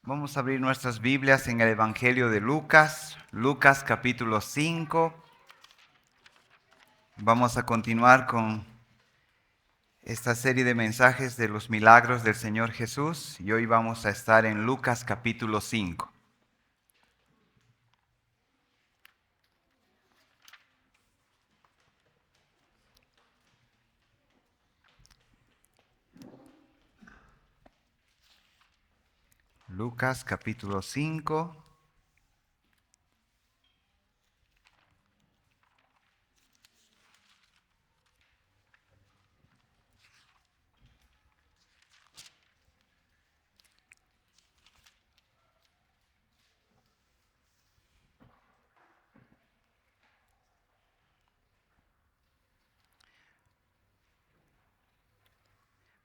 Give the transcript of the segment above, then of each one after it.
Vamos a abrir nuestras Biblias en el Evangelio de Lucas, Lucas capítulo 5. Vamos a continuar con esta serie de mensajes de los milagros del Señor Jesús y hoy vamos a estar en Lucas capítulo 5. Lucas capítulo 5.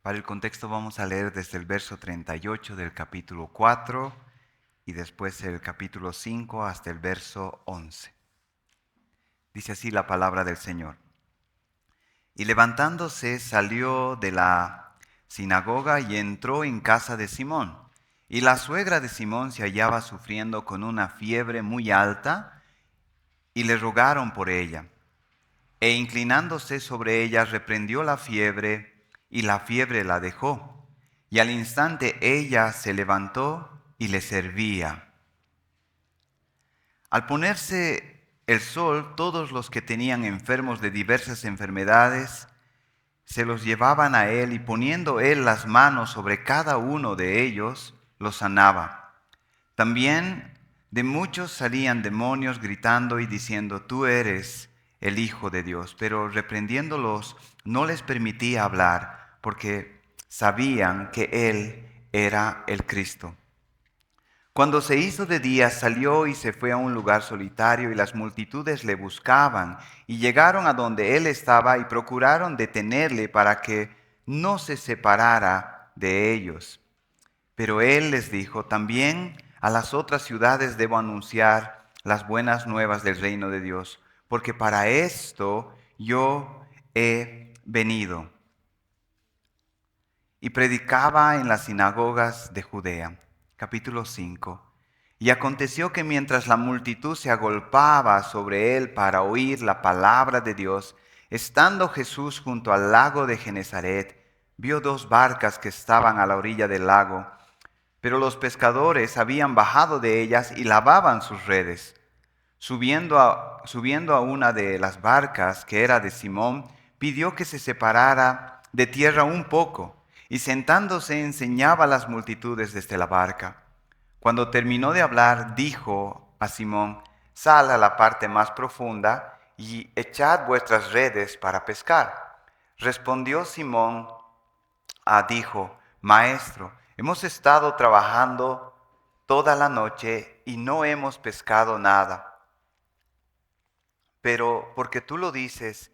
Para el contexto vamos a leer desde el verso 38 del capítulo 4 y después el capítulo 5 hasta el verso 11. Dice así la palabra del Señor. Y levantándose salió de la sinagoga y entró en casa de Simón. Y la suegra de Simón se hallaba sufriendo con una fiebre muy alta y le rogaron por ella. E inclinándose sobre ella reprendió la fiebre y la fiebre la dejó. Y al instante ella se levantó y le servía. Al ponerse el sol, todos los que tenían enfermos de diversas enfermedades se los llevaban a él y poniendo él las manos sobre cada uno de ellos, los sanaba. También de muchos salían demonios gritando y diciendo, tú eres el Hijo de Dios. Pero reprendiéndolos, no les permitía hablar porque sabían que él era el Cristo. Cuando se hizo de día, salió y se fue a un lugar solitario y las multitudes le buscaban y llegaron a donde él estaba y procuraron detenerle para que no se separara de ellos. Pero él les dijo, también a las otras ciudades debo anunciar las buenas nuevas del reino de Dios, porque para esto yo he venido. Y predicaba en las sinagogas de Judea. Capítulo 5. Y aconteció que mientras la multitud se agolpaba sobre él para oír la palabra de Dios, estando Jesús junto al lago de Genezaret, vio dos barcas que estaban a la orilla del lago, pero los pescadores habían bajado de ellas y lavaban sus redes. Subiendo a una de las barcas, que era de Simón, pidió que se separara de tierra un poco, y sentándose enseñaba a las multitudes desde la barca. Cuando terminó de hablar, dijo a Simón, sal a la parte más profunda y echad vuestras redes para pescar. Respondió Simón, dijo, Maestro, hemos estado trabajando toda la noche y no hemos pescado nada. Pero porque tú lo dices,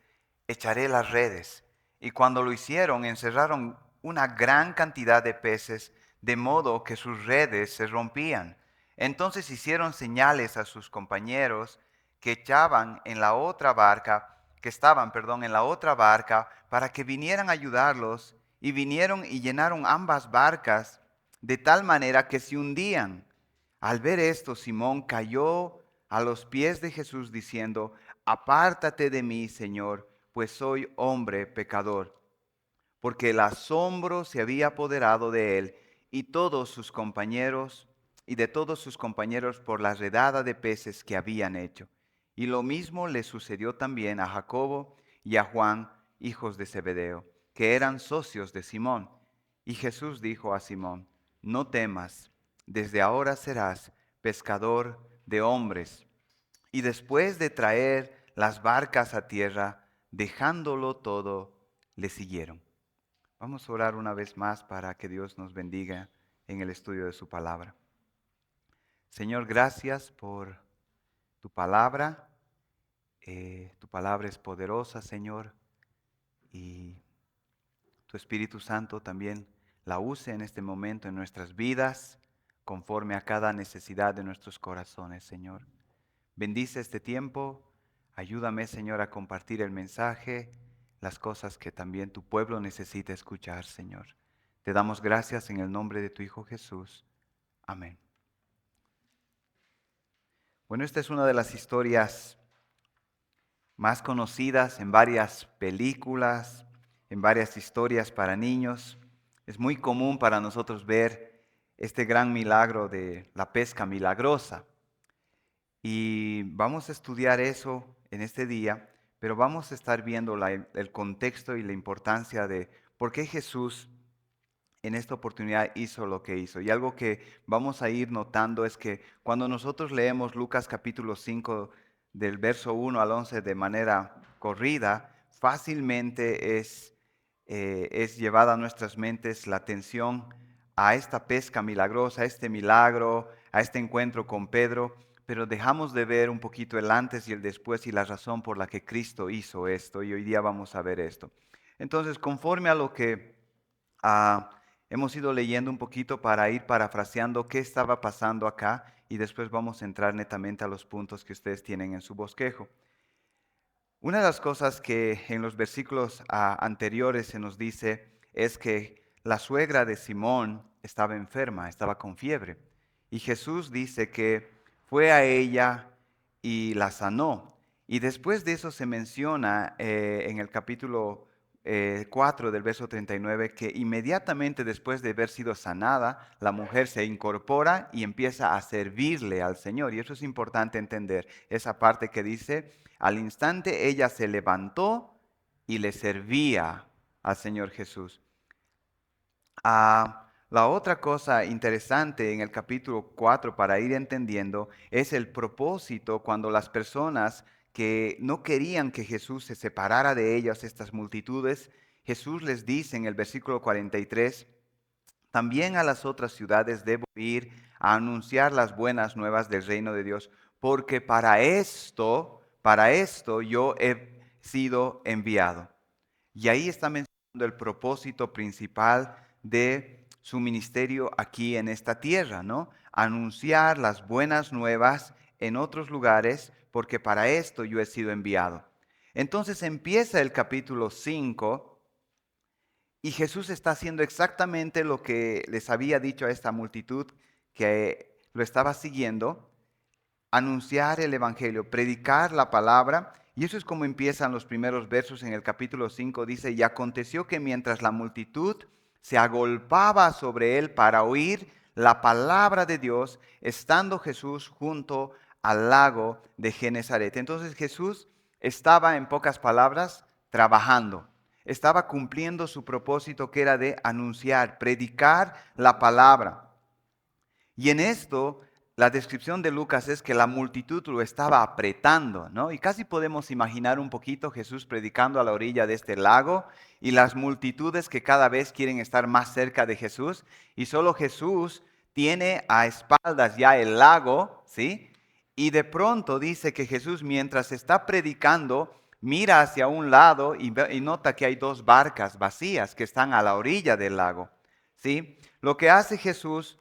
echaré las redes. Y cuando lo hicieron, encerraron una gran cantidad de peces, de modo que sus redes se rompían. Entonces hicieron señales a sus compañeros que echaban en la otra barca, que estaban, en la otra barca, para que vinieran a ayudarlos. Y vinieron y llenaron ambas barcas, de tal manera que se hundían. Al ver esto, Simón cayó a los pies de Jesús diciendo, apártate de mí, Señor, pues soy hombre pecador. Porque el asombro se había apoderado de él y todos sus compañeros, y de todos sus compañeros por la redada de peces que habían hecho. Y lo mismo le sucedió también a Jacobo y a Juan, hijos de Zebedeo, que eran socios de Simón. Y Jesús dijo a Simón, no temas, desde ahora serás pescador de hombres. Y después de traer las barcas a tierra, dejándolo todo, le siguieron. Vamos a orar una vez más para que Dios nos bendiga en el estudio de su palabra. Señor, gracias por tu palabra. Tu palabra es poderosa, Señor, y tu Espíritu Santo también la use en este momento en nuestras vidas, conforme a cada necesidad de nuestros corazones, Señor. Bendice este tiempo, ayúdame, Señor, a compartir el mensaje, las cosas que también tu pueblo necesita escuchar, Señor. Te damos gracias en el nombre de tu Hijo Jesús. Amén. Bueno, esta es una de las historias más conocidas en varias películas, en varias historias para niños. Es muy común para nosotros ver este gran milagro de la pesca milagrosa. Y vamos a estudiar eso en este día, pero vamos a estar viendo el contexto y la importancia de por qué Jesús en esta oportunidad hizo lo que hizo. Y algo que vamos a ir notando es que cuando nosotros leemos Lucas capítulo 5 del verso 1 al 11 de manera corrida, fácilmente es llevada a nuestras mentes la atención a esta pesca milagrosa, a este milagro, a este encuentro con Pedro, pero dejamos de ver un poquito el antes y el después y la razón por la que Cristo hizo esto, y hoy día vamos a ver esto. Entonces, conforme a lo que hemos ido leyendo un poquito para ir parafraseando qué estaba pasando acá, y después vamos a entrar netamente a los puntos que ustedes tienen en su bosquejo. Una de las cosas que en los versículos anteriores se nos dice es que la suegra de Simón estaba enferma, estaba con fiebre. Y Jesús dice que fue a ella y la sanó. Y después de eso se menciona en el capítulo 4 del verso 39 que inmediatamente después de haber sido sanada, la mujer se incorpora y empieza a servirle al Señor. Y eso es importante entender, esa parte que dice, al instante ella se levantó y le servía al Señor Jesús. La otra cosa interesante en el capítulo 4 para ir entendiendo es el propósito cuando las personas que no querían que Jesús se separara de ellas, estas multitudes, Jesús les dice en el versículo 43, también a las otras ciudades debo ir a anunciar las buenas nuevas del reino de Dios, porque para esto yo he sido enviado. Y ahí está mencionando el propósito principal de su ministerio aquí en esta tierra, ¿no? Anunciar las buenas nuevas en otros lugares, porque para esto yo he sido enviado. Entonces empieza el capítulo 5 y Jesús está haciendo exactamente lo que les había dicho a esta multitud que lo estaba siguiendo, anunciar el Evangelio, predicar la palabra. Y eso es como empiezan los primeros versos en el capítulo 5. Dice, y aconteció que mientras la multitud se agolpaba sobre él para oír la palabra de Dios, estando Jesús junto al lago de Genezaret. Entonces Jesús estaba, en pocas palabras, trabajando. Estaba cumpliendo su propósito que era de anunciar, predicar la palabra. Y en esto, la descripción de Lucas es que la multitud lo estaba apretando, ¿no? Y casi podemos imaginar un poquito Jesús predicando a la orilla de este lago y las multitudes que cada vez quieren estar más cerca de Jesús. Y solo Jesús tiene a espaldas ya el lago, ¿sí? Y de pronto dice que Jesús, mientras está predicando, mira hacia un lado y nota que hay dos barcas vacías que están a la orilla del lago, ¿sí? Lo que hace Jesús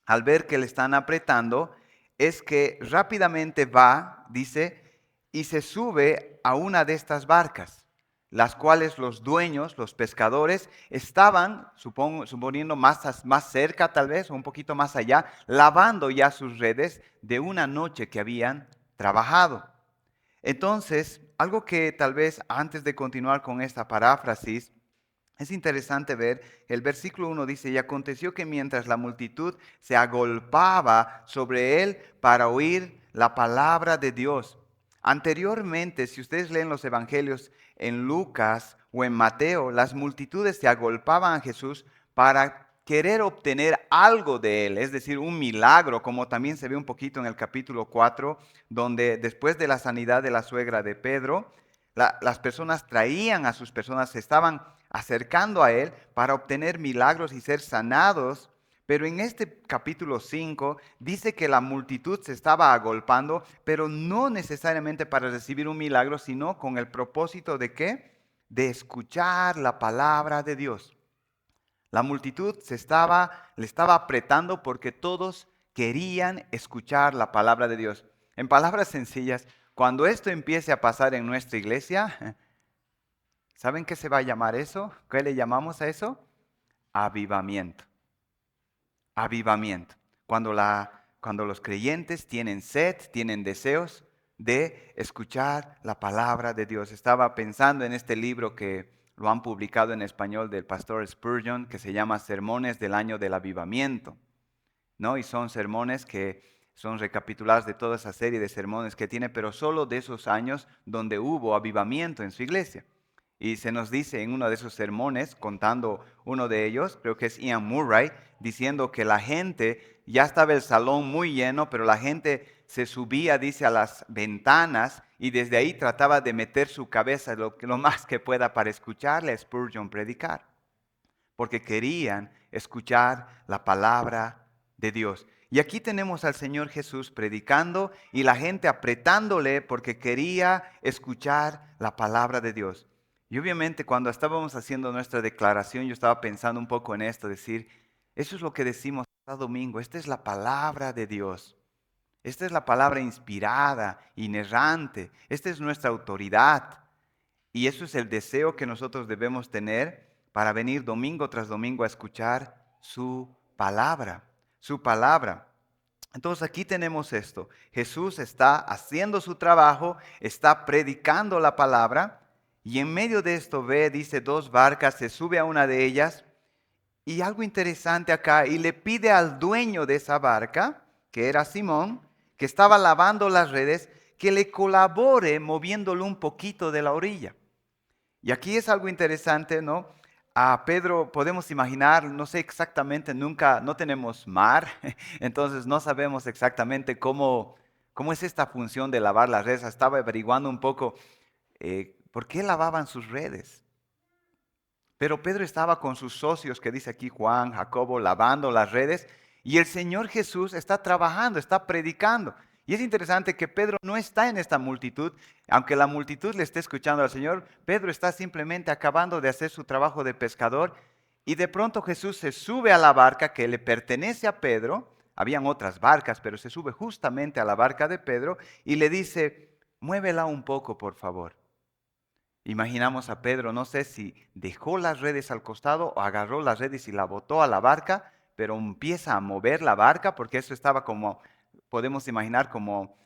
al ver que le están apretando, es que rápidamente va, dice, y se sube a una de estas barcas, las cuales los dueños, los pescadores, estaban, suponiendo más cerca tal vez, o un poquito más allá, lavando ya sus redes de una noche que habían trabajado. Entonces, algo que tal vez antes de continuar con esta paráfrasis, es interesante ver, el versículo 1 dice, y aconteció que mientras la multitud se agolpaba sobre él para oír la palabra de Dios. Anteriormente, si ustedes leen los evangelios en Lucas o en Mateo, las multitudes se agolpaban a Jesús para querer obtener algo de él, es decir, un milagro, como también se ve un poquito en el capítulo 4, donde después de la sanidad de la suegra de Pedro, las personas traían a sus personas, se estaban acercando a él para obtener milagros y ser sanados. Pero en este capítulo 5 dice que la multitud se estaba agolpando, pero no necesariamente para recibir un milagro, sino con el propósito de ¿qué? De escuchar la palabra de Dios. La multitud le estaba apretando porque todos querían escuchar la palabra de Dios. En palabras sencillas, cuando esto empiece a pasar en nuestra iglesia, ¿saben qué se va a llamar eso? ¿Qué le llamamos a eso? Avivamiento. Avivamiento. cuando los creyentes tienen sed, tienen deseos de escuchar la palabra de Dios. Estaba pensando en este libro que lo han publicado en español del pastor Spurgeon, que se llama Sermones del Año del Avivamiento, ¿no? Y son sermones que son recapitulados de toda esa serie de sermones que tiene, pero solo de esos años donde hubo avivamiento en su iglesia. Y se nos dice en uno de esos sermones, contando uno de ellos, creo que es Ian Murray, diciendo que la gente, ya estaba el salón muy lleno, pero la gente se subía, dice, a las ventanas y desde ahí trataba de meter su cabeza lo más que pueda para escucharle a Spurgeon predicar, porque querían escuchar la palabra de Dios. Y aquí tenemos al Señor Jesús predicando y la gente apretándole porque quería escuchar la palabra de Dios. Y obviamente cuando estábamos haciendo nuestra declaración, yo estaba pensando un poco en esto, decir, eso es lo que decimos cada domingo, esta es la palabra de Dios. Esta es la palabra inspirada, inerrante, esta es nuestra autoridad. Y eso es el deseo que nosotros debemos tener para venir domingo tras domingo a escuchar su palabra, su palabra. Entonces aquí tenemos esto. Jesús está haciendo su trabajo, está predicando la palabra y en medio de esto ve, dice, dos barcas, se sube a una de ellas y algo interesante acá, y le pide al dueño de esa barca, que era Simón, que estaba lavando las redes, que le colabore moviéndolo un poquito de la orilla. Y aquí es algo interesante, ¿no? A Pedro podemos imaginar, no sé exactamente, nunca, no tenemos mar, entonces no sabemos exactamente cómo es esta función de lavar las redes. Estaba averiguando un poco por qué lavaban sus redes. Pero Pedro estaba con sus socios, que dice aquí Juan, Jacobo, lavando las redes, y el Señor Jesús está trabajando, está predicando. Y es interesante que Pedro no está en esta multitud, aunque la multitud le esté escuchando al Señor, Pedro está simplemente acabando de hacer su trabajo de pescador, y de pronto Jesús se sube a la barca que le pertenece a Pedro, habían otras barcas, pero se sube justamente a la barca de Pedro, y le dice, muévela un poco, por favor. Imaginamos a Pedro, no sé si dejó las redes al costado o agarró las redes y la botó a la barca, pero empieza a mover la barca porque eso estaba como, podemos imaginar como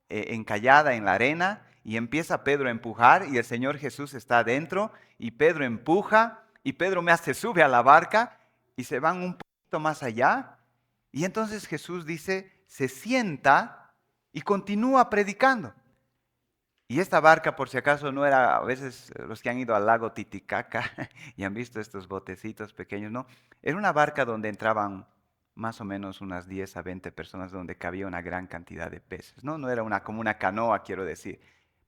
encallada en la arena y empieza Pedro a empujar y el Señor Jesús está adentro y Pedro empuja y Pedro se sube a la barca y se van un poquito más allá y entonces Jesús dice, se sienta y continúa predicando. Y esta barca, por si acaso, no era, a veces los que han ido al lago Titicaca y han visto estos botecitos pequeños, no. Era una barca donde entraban más o menos unas 10 a 20 personas, donde cabía una gran cantidad de peces, ¿no? No era como una canoa, quiero decir.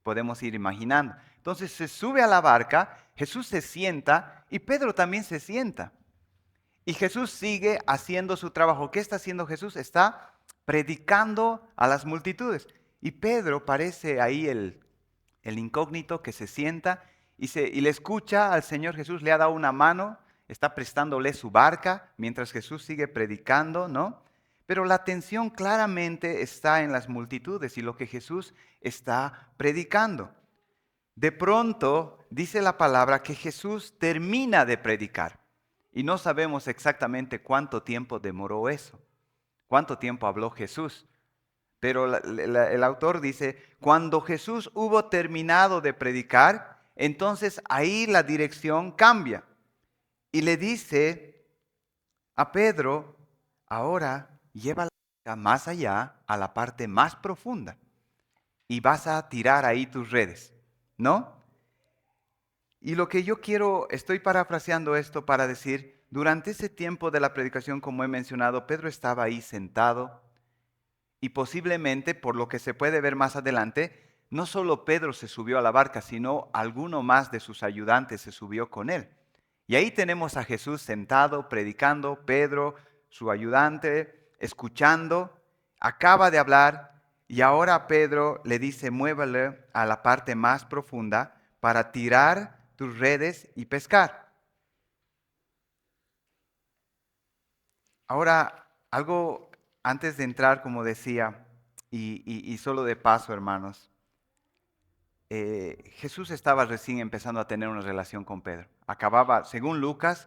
Podemos ir imaginando. Entonces se sube a la barca, Jesús se sienta y Pedro también se sienta. Y Jesús sigue haciendo su trabajo. ¿Qué está haciendo Jesús? Está predicando a las multitudes. Y Pedro parece ahí el incógnito que se sienta y le escucha al Señor Jesús, le ha dado una mano, está prestándole su barca mientras Jesús sigue predicando, ¿no? Pero la atención claramente está en las multitudes y lo que Jesús está predicando. De pronto dice la palabra que Jesús termina de predicar y no sabemos exactamente cuánto tiempo demoró eso, cuánto tiempo habló Jesús. Pero el autor dice, cuando Jesús hubo terminado de predicar, entonces ahí la dirección cambia. Y le dice a Pedro, ahora lleva la barca más allá, a la parte más profunda, y vas a tirar ahí tus redes, ¿no? Y lo que yo quiero, estoy parafraseando esto para decir, durante ese tiempo de la predicación, como he mencionado, Pedro estaba ahí sentado, y posiblemente, por lo que se puede ver más adelante, no solo Pedro se subió a la barca, sino alguno más de sus ayudantes se subió con él. Y ahí tenemos a Jesús sentado, predicando, Pedro, su ayudante, escuchando, acaba de hablar y ahora Pedro le dice, muévele a la parte más profunda para tirar tus redes y pescar. Ahora, algo antes de entrar, como decía, y solo de paso, hermanos, Jesús estaba recién empezando a tener una relación con Pedro. Acababa, según Lucas,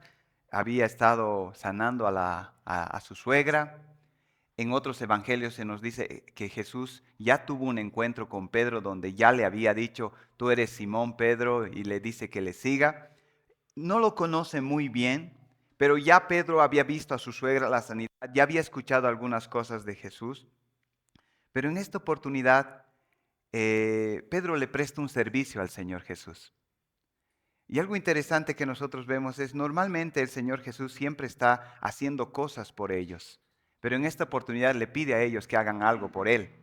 había estado sanando a su suegra. En otros evangelios se nos dice que Jesús ya tuvo un encuentro con Pedro donde ya le había dicho, tú eres Simón Pedro, y le dice que le siga. No lo conoce muy bien, pero ya Pedro había visto a su suegra la sanidad, ya había escuchado algunas cosas de Jesús. Pero en esta oportunidad, Pedro le presta un servicio al Señor Jesús. Y algo interesante que nosotros vemos es, normalmente el Señor Jesús siempre está haciendo cosas por ellos, pero en esta oportunidad le pide a ellos que hagan algo por Él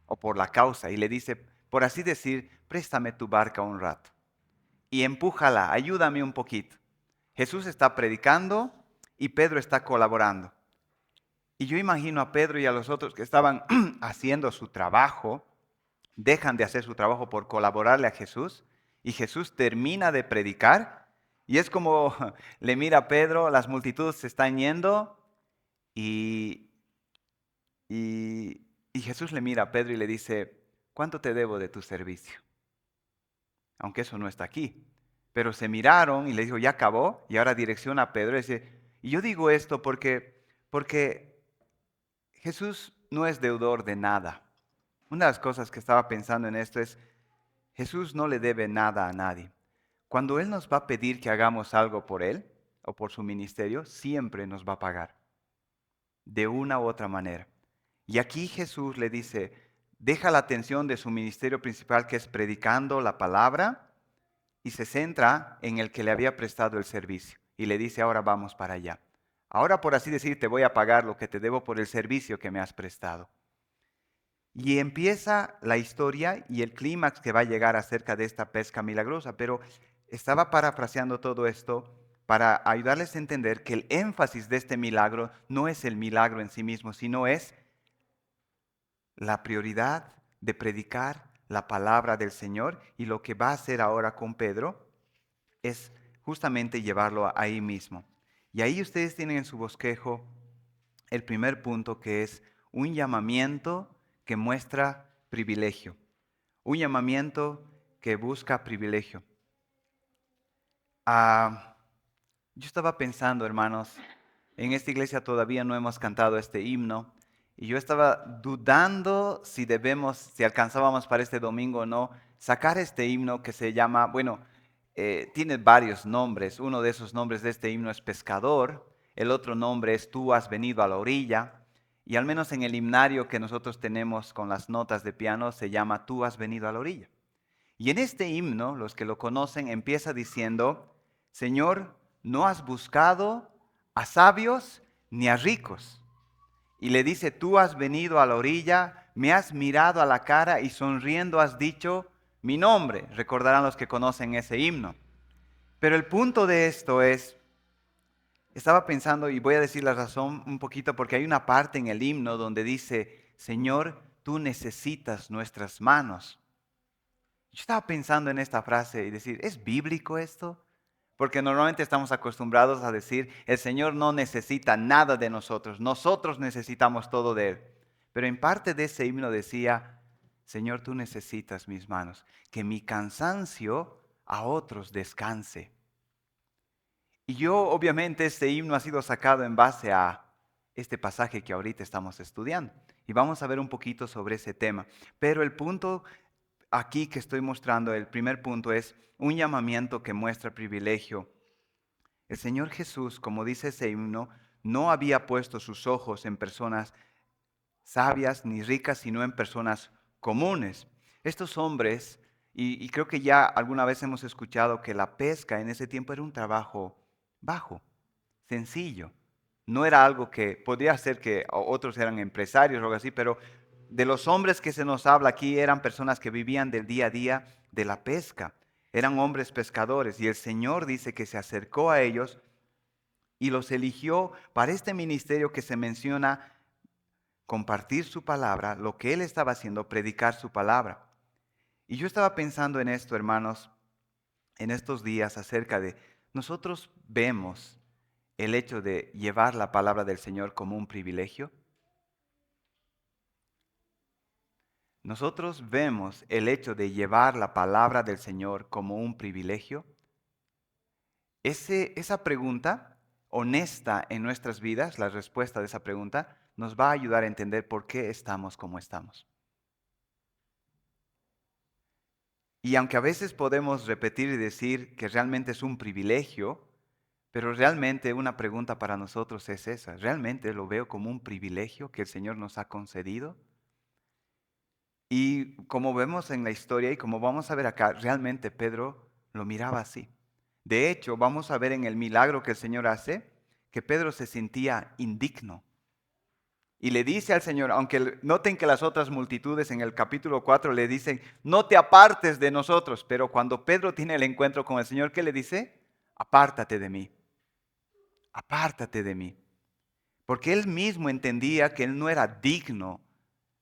o por la causa y le dice, por así decir, préstame tu barca un rato y empújala, ayúdame un poquito. Jesús está predicando y Pedro está colaborando. Y yo imagino a Pedro y a los otros que estaban haciendo su trabajo, dejan de hacer su trabajo por colaborarle a Jesús y Jesús termina de predicar y es como le mira a Pedro, las multitudes se están yendo y, y Jesús le mira a Pedro y le dice, ¿cuánto te debo de tu servicio? Aunque eso no está aquí. Pero se miraron y le dijo, ya acabó, y ahora direcciona a Pedro y dice, y yo digo esto porque Jesús no es deudor de nada. Una de las cosas que estaba pensando en esto es, Jesús no le debe nada a nadie. Cuando Él nos va a pedir que hagamos algo por Él o por su ministerio, siempre nos va a pagar, de una u otra manera. Y aquí Jesús le dice, deja la atención de su ministerio principal, que es predicando la palabra, y se centra en el que le había prestado el servicio. Y le dice, ahora vamos para allá. Ahora, por así decir, te voy a pagar lo que te debo por el servicio que me has prestado. Y empieza la historia y el clímax que va a llegar acerca de esta pesca milagrosa. Pero estaba parafraseando todo esto para ayudarles a entender que el énfasis de este milagro no es el milagro en sí mismo, sino es la prioridad de predicar la palabra del Señor. Y lo que va a hacer ahora con Pedro es justamente llevarlo ahí mismo. Y ahí ustedes tienen en su bosquejo el primer punto, que es un llamamiento que muestra privilegio. Un llamamiento que busca privilegio. Yo estaba pensando, hermanos, en esta iglesia todavía no hemos cantado este himno y yo estaba dudando si debemos, si alcanzábamos para este domingo o no, sacar este himno que se llama, bueno, tiene varios nombres. Uno de esos nombres de este himno es Pescador, el otro nombre es Tú has venido a la orilla, y al menos en el himnario que nosotros tenemos con las notas de piano se llama Tú has venido a la orilla. Y en este himno, los que lo conocen, empieza diciendo, Señor, no has buscado a sabios ni a ricos. Y le dice, tú has venido a la orilla, me has mirado a la cara y sonriendo has dicho mi nombre. Recordarán los que conocen ese himno. Pero el punto de esto es, estaba pensando y voy a decir la razón un poquito porque hay una parte en el himno donde dice, Señor, tú necesitas nuestras manos. Yo estaba pensando en esta frase y decir, ¿es bíblico esto? Porque normalmente estamos acostumbrados a decir, el Señor no necesita nada de nosotros, nosotros necesitamos todo de Él. Pero en parte de ese himno decía, Señor, tú necesitas mis manos, que mi cansancio a otros descanse. Y yo, obviamente, este himno ha sido sacado en base a este pasaje que ahorita estamos estudiando. Y vamos a ver un poquito sobre ese tema. Pero el punto aquí que estoy mostrando, el primer punto es un llamamiento que muestra privilegio. El Señor Jesús, como dice ese himno, no había puesto sus ojos en personas sabias ni ricas, sino en personas comunes. Estos hombres, y creo que ya alguna vez hemos escuchado que la pesca en ese tiempo era un trabajo bajo, sencillo. No era algo que podría ser que otros eran empresarios o algo así, pero de los hombres que se nos habla aquí eran personas que vivían del día a día de la pesca. Eran hombres pescadores y el Señor dice que se acercó a ellos y los eligió para este ministerio que se menciona, compartir su palabra, lo que Él estaba haciendo, predicar su palabra. Y yo estaba pensando en esto, hermanos, en estos días acerca de, nosotros vemos el hecho de llevar la palabra del Señor como un privilegio. Nosotros vemos el hecho de llevar la palabra del Señor como un privilegio. Esa pregunta honesta en nuestras vidas, la respuesta de esa pregunta, nos va a ayudar a entender por qué estamos como estamos. Y aunque a veces podemos repetir y decir que realmente es un privilegio, pero realmente una pregunta para nosotros es esa. ¿Realmente lo veo como un privilegio que el Señor nos ha concedido? Y como vemos en la historia y como vamos a ver acá, realmente Pedro lo miraba así. De hecho, vamos a ver en el milagro que el Señor hace, que Pedro se sentía indigno. Y le dice al Señor, aunque noten que las otras multitudes en el capítulo 4 le dicen, no te apartes de nosotros, pero cuando Pedro tiene el encuentro con el Señor, ¿qué le dice? Apártate de mí, apártate de mí. Porque él mismo entendía que él no era digno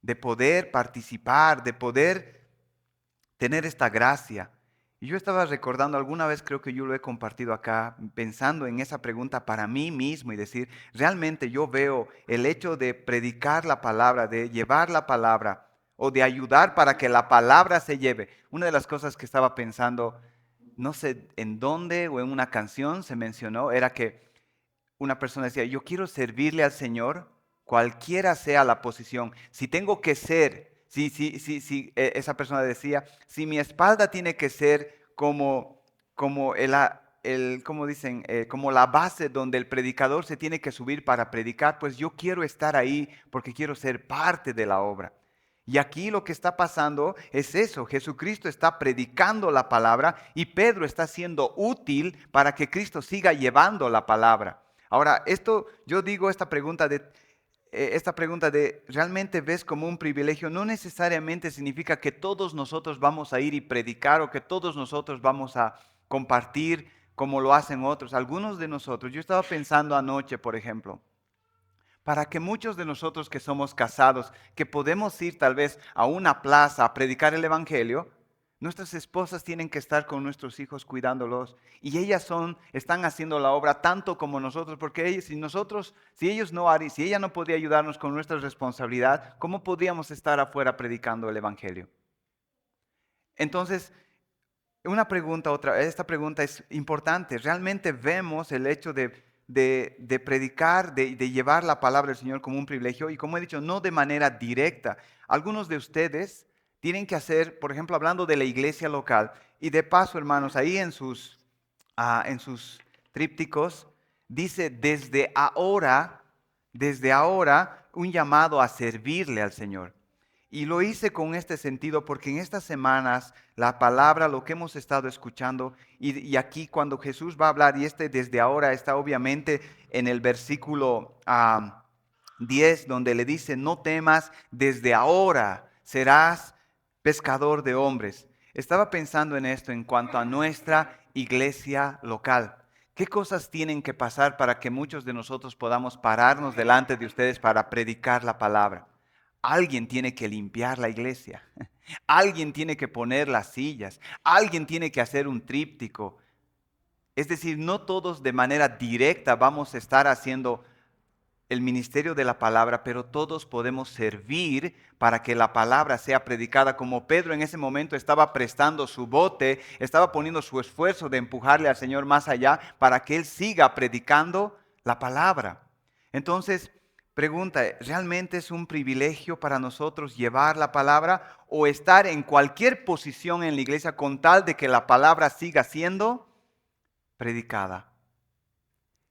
de poder participar, de poder tener esta gracia. Y yo estaba recordando, alguna vez creo que yo lo he compartido acá, pensando en esa pregunta para mí mismo y decir, realmente yo veo el hecho de predicar la palabra, de llevar la palabra o de ayudar para que la palabra se lleve. Una de las cosas que estaba pensando, no sé en dónde o en una canción se mencionó, era que una persona decía, yo quiero servirle al Señor, cualquiera sea la posición. Si tengo que ser, esa persona decía, si mi espalda tiene que ser como como dicen, como la base donde el predicador se tiene que subir para predicar, pues yo quiero estar ahí porque quiero ser parte de la obra. Y aquí lo que está pasando es eso, Jesucristo está predicando la palabra y Pedro está siendo útil para que Cristo siga llevando la palabra. Ahora, yo digo esta pregunta de, ¿realmente ves como un privilegio? No necesariamente significa que todos nosotros vamos a ir y predicar o que todos nosotros vamos a compartir como lo hacen otros. Algunos de nosotros, yo estaba pensando anoche, por ejemplo, para que muchos de nosotros que somos casados, que podemos ir tal vez a una plaza a predicar el evangelio, nuestras esposas tienen que estar con nuestros hijos cuidándolos y están haciendo la obra tanto como nosotros, porque si ella no podía ayudarnos con nuestra responsabilidad, ¿cómo podríamos estar afuera predicando el evangelio? Entonces, esta pregunta es importante. ¿Realmente vemos el hecho de predicar, de llevar la palabra del Señor como un privilegio? Y como he dicho, no de manera directa. Algunos de ustedes tienen que hacer, por ejemplo, hablando de la iglesia local, y de paso, hermanos, ahí en sus trípticos, dice desde ahora, un llamado a servirle al Señor. Y lo hice con este sentido porque en estas semanas la palabra, lo que hemos estado escuchando, y aquí cuando Jesús va a hablar, y desde ahora está obviamente en el versículo 10, donde le dice, no temas, desde ahora serás pescador de hombres. Estaba pensando en esto en cuanto a nuestra iglesia local. ¿Qué cosas tienen que pasar para que muchos de nosotros podamos pararnos delante de ustedes para predicar la palabra? Alguien tiene que limpiar la iglesia. Alguien tiene que poner las sillas. Alguien tiene que hacer un tríptico. Es decir, no todos de manera directa vamos a estar haciendo el ministerio de la palabra, pero todos podemos servir para que la palabra sea predicada. Como Pedro en ese momento estaba prestando su bote, estaba poniendo su esfuerzo de empujarle al Señor más allá para que Él siga predicando la palabra. Entonces, pregunta, ¿realmente es un privilegio para nosotros llevar la palabra o estar en cualquier posición en la iglesia con tal de que la palabra siga siendo predicada?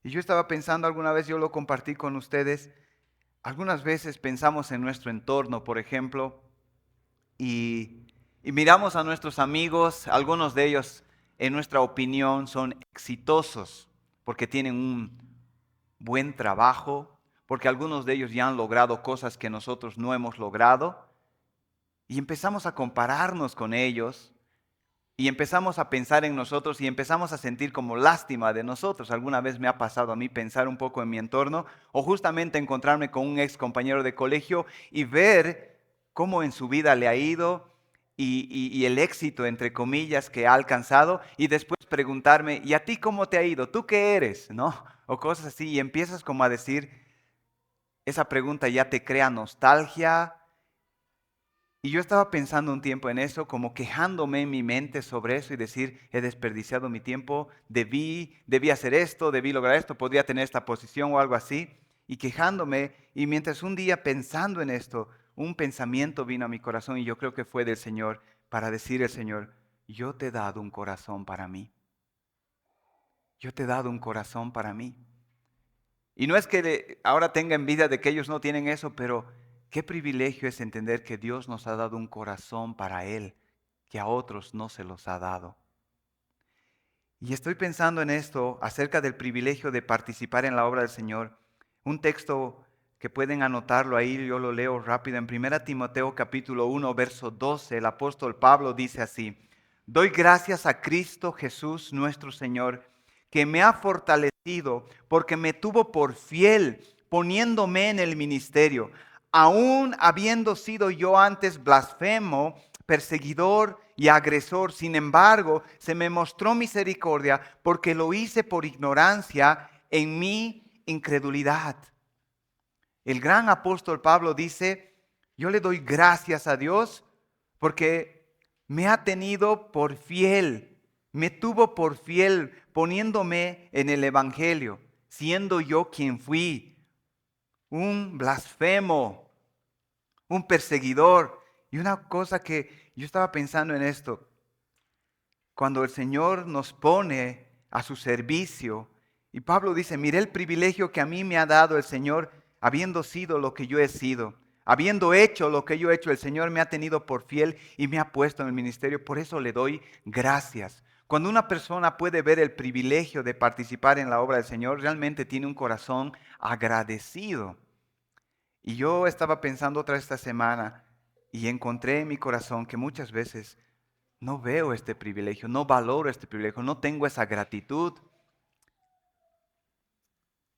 Y yo estaba pensando alguna vez, yo lo compartí con ustedes, algunas veces pensamos en nuestro entorno, por ejemplo, y miramos a nuestros amigos, algunos de ellos, en nuestra opinión, son exitosos porque tienen un buen trabajo, porque algunos de ellos ya han logrado cosas que nosotros no hemos logrado, y empezamos a compararnos con ellos. Y empezamos a pensar en nosotros y empezamos a sentir como lástima de nosotros. Alguna vez me ha pasado a mí pensar un poco en mi entorno o justamente encontrarme con un ex compañero de colegio y ver cómo en su vida le ha ido y el éxito, entre comillas, que ha alcanzado y después preguntarme, ¿y a ti cómo te ha ido? ¿Tú qué eres? ¿No? O cosas así y empiezas como a decir, esa pregunta ya te crea nostalgia Y yo estaba pensando un tiempo en eso, como quejándome en mi mente sobre eso y decir, he desperdiciado mi tiempo, debí hacer esto, debí lograr esto, podría tener esta posición o algo así. Y quejándome, y mientras un día pensando en esto, un pensamiento vino a mi corazón y yo creo que fue del Señor para decir el Señor, yo te he dado un corazón para mí. Yo te he dado un corazón para mí. Y no es que ahora tenga envidia de que ellos no tienen eso, pero qué privilegio es entender que Dios nos ha dado un corazón para Él, que a otros no se los ha dado. Y estoy pensando en esto acerca del privilegio de participar en la obra del Señor. Un texto que pueden anotarlo ahí, yo lo leo rápido. En 1 Timoteo capítulo 1, verso 12, el apóstol Pablo dice así: doy gracias a Cristo Jesús nuestro Señor, que me ha fortalecido porque me tuvo por fiel, poniéndome en el ministerio, aun habiendo sido yo antes blasfemo, perseguidor y agresor. Sin embargo, se me mostró misericordia porque lo hice por ignorancia en mi incredulidad. El gran apóstol Pablo dice, yo le doy gracias a Dios porque me ha tenido por fiel, me tuvo por fiel poniéndome en el Evangelio, siendo yo quien fui, un blasfemo, un perseguidor. Y una cosa que yo estaba pensando en esto, cuando el Señor nos pone a su servicio, y Pablo dice, mire el privilegio que a mí me ha dado el Señor, habiendo sido lo que yo he sido, habiendo hecho lo que yo he hecho, el Señor me ha tenido por fiel y me ha puesto en el ministerio, por eso le doy gracias. Cuando una persona puede ver el privilegio de participar en la obra del Señor, realmente tiene un corazón agradecido. Y yo estaba pensando otra esta semana y encontré en mi corazón que muchas veces no veo este privilegio, no valoro este privilegio, no tengo esa gratitud.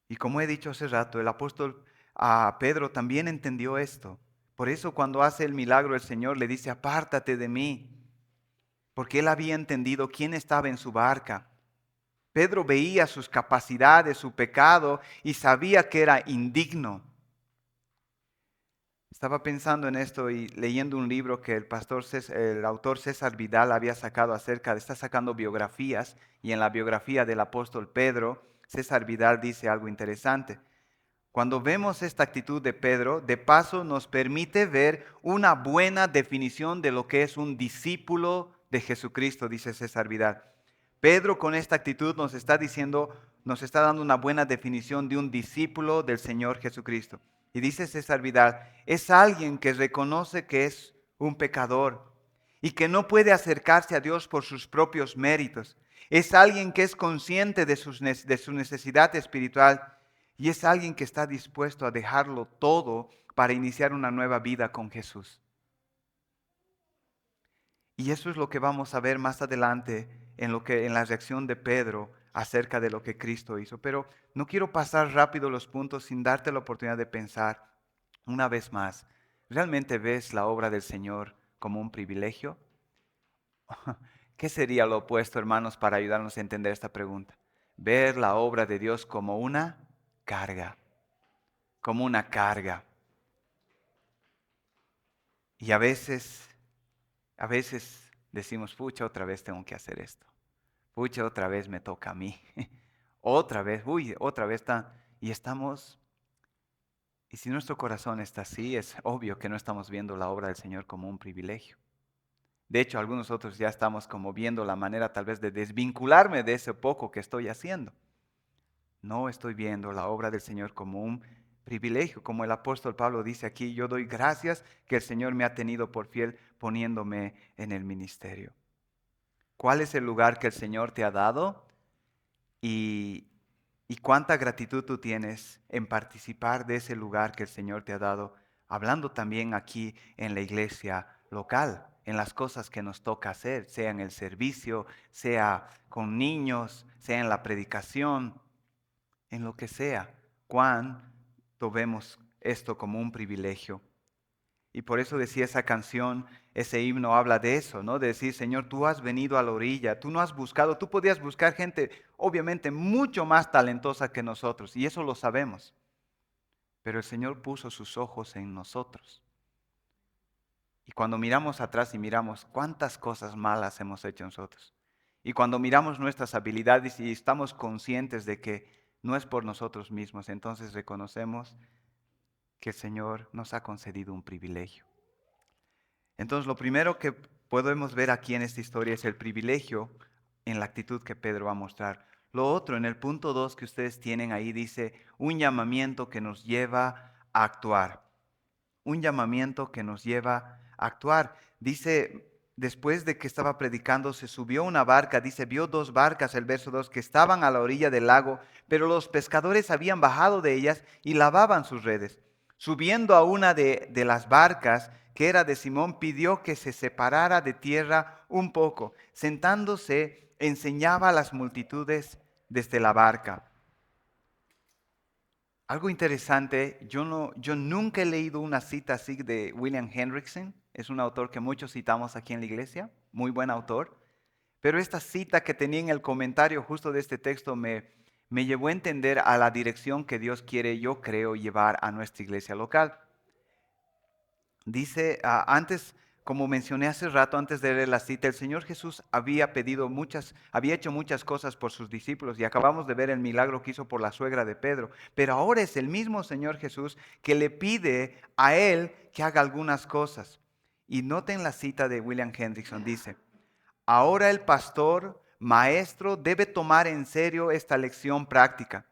Y como he dicho hace rato, el apóstol Pedro también entendió esto. Por eso cuando hace el milagro el Señor le dice, apártate de mí, porque él había entendido quién estaba en su barca. Pedro veía sus capacidades, su pecado y sabía que era indigno. Estaba pensando en esto y leyendo un libro que el autor César Vidal había sacado está sacando biografías, y en la biografía del apóstol Pedro, César Vidal dice algo interesante. Cuando vemos esta actitud de Pedro, de paso nos permite ver una buena definición de lo que es un discípulo de Jesucristo, dice César Vidal. Pedro con esta actitud nos está diciendo, nos está dando una buena definición de un discípulo del Señor Jesucristo. Y dice César Vidal, es alguien que reconoce que es un pecador y que no puede acercarse a Dios por sus propios méritos. Es alguien que es consciente de su necesidad espiritual y es alguien que está dispuesto a dejarlo todo para iniciar una nueva vida con Jesús. Y eso es lo que vamos a ver más adelante en la reacción de Pedro acerca de lo que Cristo hizo. Pero no quiero pasar rápido los puntos sin darte la oportunidad de pensar una vez más. ¿Realmente ves la obra del Señor como un privilegio? ¿Qué sería lo opuesto, hermanos, para ayudarnos a entender esta pregunta? Ver la obra de Dios como una carga, como una carga. Y a veces decimos, pucha, otra vez tengo que hacer esto. Pucha, otra vez me toca a mí. Otra vez, otra vez está. Y si nuestro corazón está así, es obvio que no estamos viendo la obra del Señor como un privilegio. De hecho, algunos otros ya estamos como viendo la manera tal vez de desvincularme de ese poco que estoy haciendo. No estoy viendo la obra del Señor como un privilegio, como el apóstol Pablo dice aquí, yo doy gracias que el Señor me ha tenido por fiel poniéndome en el ministerio. ¿Cuál es el lugar que el Señor te ha dado? Y cuánta gratitud tú tienes en participar de ese lugar que el Señor te ha dado, hablando también aquí en la iglesia local, en las cosas que nos toca hacer, sea en el servicio, sea con niños, sea en la predicación, en lo que sea. Cuánto vemos esto como un privilegio. Y por eso decía esa canción, ese himno habla de eso, ¿no? De decir, Señor, tú has venido a la orilla, tú no has buscado, tú podías buscar gente obviamente mucho más talentosa que nosotros, y eso lo sabemos. Pero el Señor puso sus ojos en nosotros. Y cuando miramos atrás y miramos cuántas cosas malas hemos hecho nosotros, y cuando miramos nuestras habilidades y estamos conscientes de que no es por nosotros mismos, entonces reconocemos que el Señor nos ha concedido un privilegio. Entonces, lo primero que podemos ver aquí en esta historia es el privilegio en la actitud que Pedro va a mostrar. Lo otro, en el punto 2 que ustedes tienen ahí, dice un llamamiento que nos lleva a actuar. Un llamamiento que nos lleva a actuar. Dice, después de que estaba predicando, se subió a una barca, dice, vio dos barcas, el verso 2, que estaban a la orilla del lago, pero los pescadores habían bajado de ellas y lavaban sus redes. Subiendo a una de las barcas, que era de Simón, pidió que se separara de tierra un poco. Sentándose, enseñaba a las multitudes desde la barca. Algo interesante, yo nunca he leído una cita así de William Hendrickson. Es un autor que muchos citamos aquí en la iglesia, muy buen autor. Pero esta cita que tenía en el comentario justo de este texto me llevó a entender a la dirección que Dios quiere, yo creo, llevar a nuestra iglesia local. Dice, antes, como mencioné hace rato, antes de leer la cita, el Señor Jesús había hecho muchas cosas por sus discípulos y acabamos de ver el milagro que hizo por la suegra de Pedro. Pero ahora es el mismo Señor Jesús que le pide a él que haga algunas cosas. Y noten la cita de William Hendrickson, dice, ahora el pastor, maestro, debe tomar en serio esta lección práctica.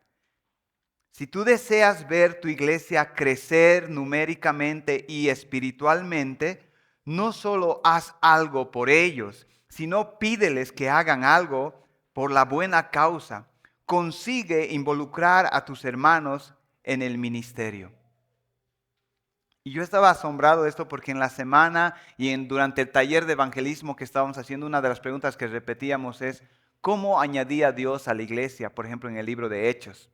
Si tú deseas ver tu iglesia crecer numéricamente y espiritualmente, no solo haz algo por ellos, sino pídeles que hagan algo por la buena causa. Consigue involucrar a tus hermanos en el ministerio. Y yo estaba asombrado de esto porque en la semana y durante el taller de evangelismo que estábamos haciendo, una de las preguntas que repetíamos es, ¿cómo añadía Dios a la iglesia? Por ejemplo, en el libro de Hechos.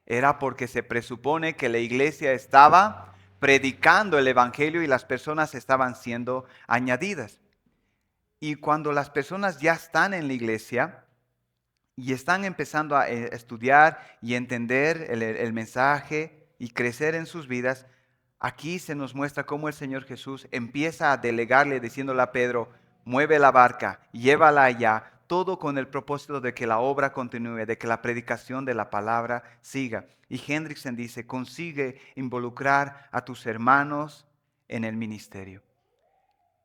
Era porque se presupone que la iglesia estaba predicando el evangelio y las personas estaban siendo añadidas. Y cuando las personas ya están en la iglesia y están empezando a estudiar y entender el mensaje y crecer en sus vidas, aquí se nos muestra cómo el Señor Jesús empieza a delegarle diciéndole a Pedro, mueve la barca, llévala allá, todo con el propósito de que la obra continúe, de que la predicación de la palabra siga. Y Hendrickson dice, consigue involucrar a tus hermanos en el ministerio.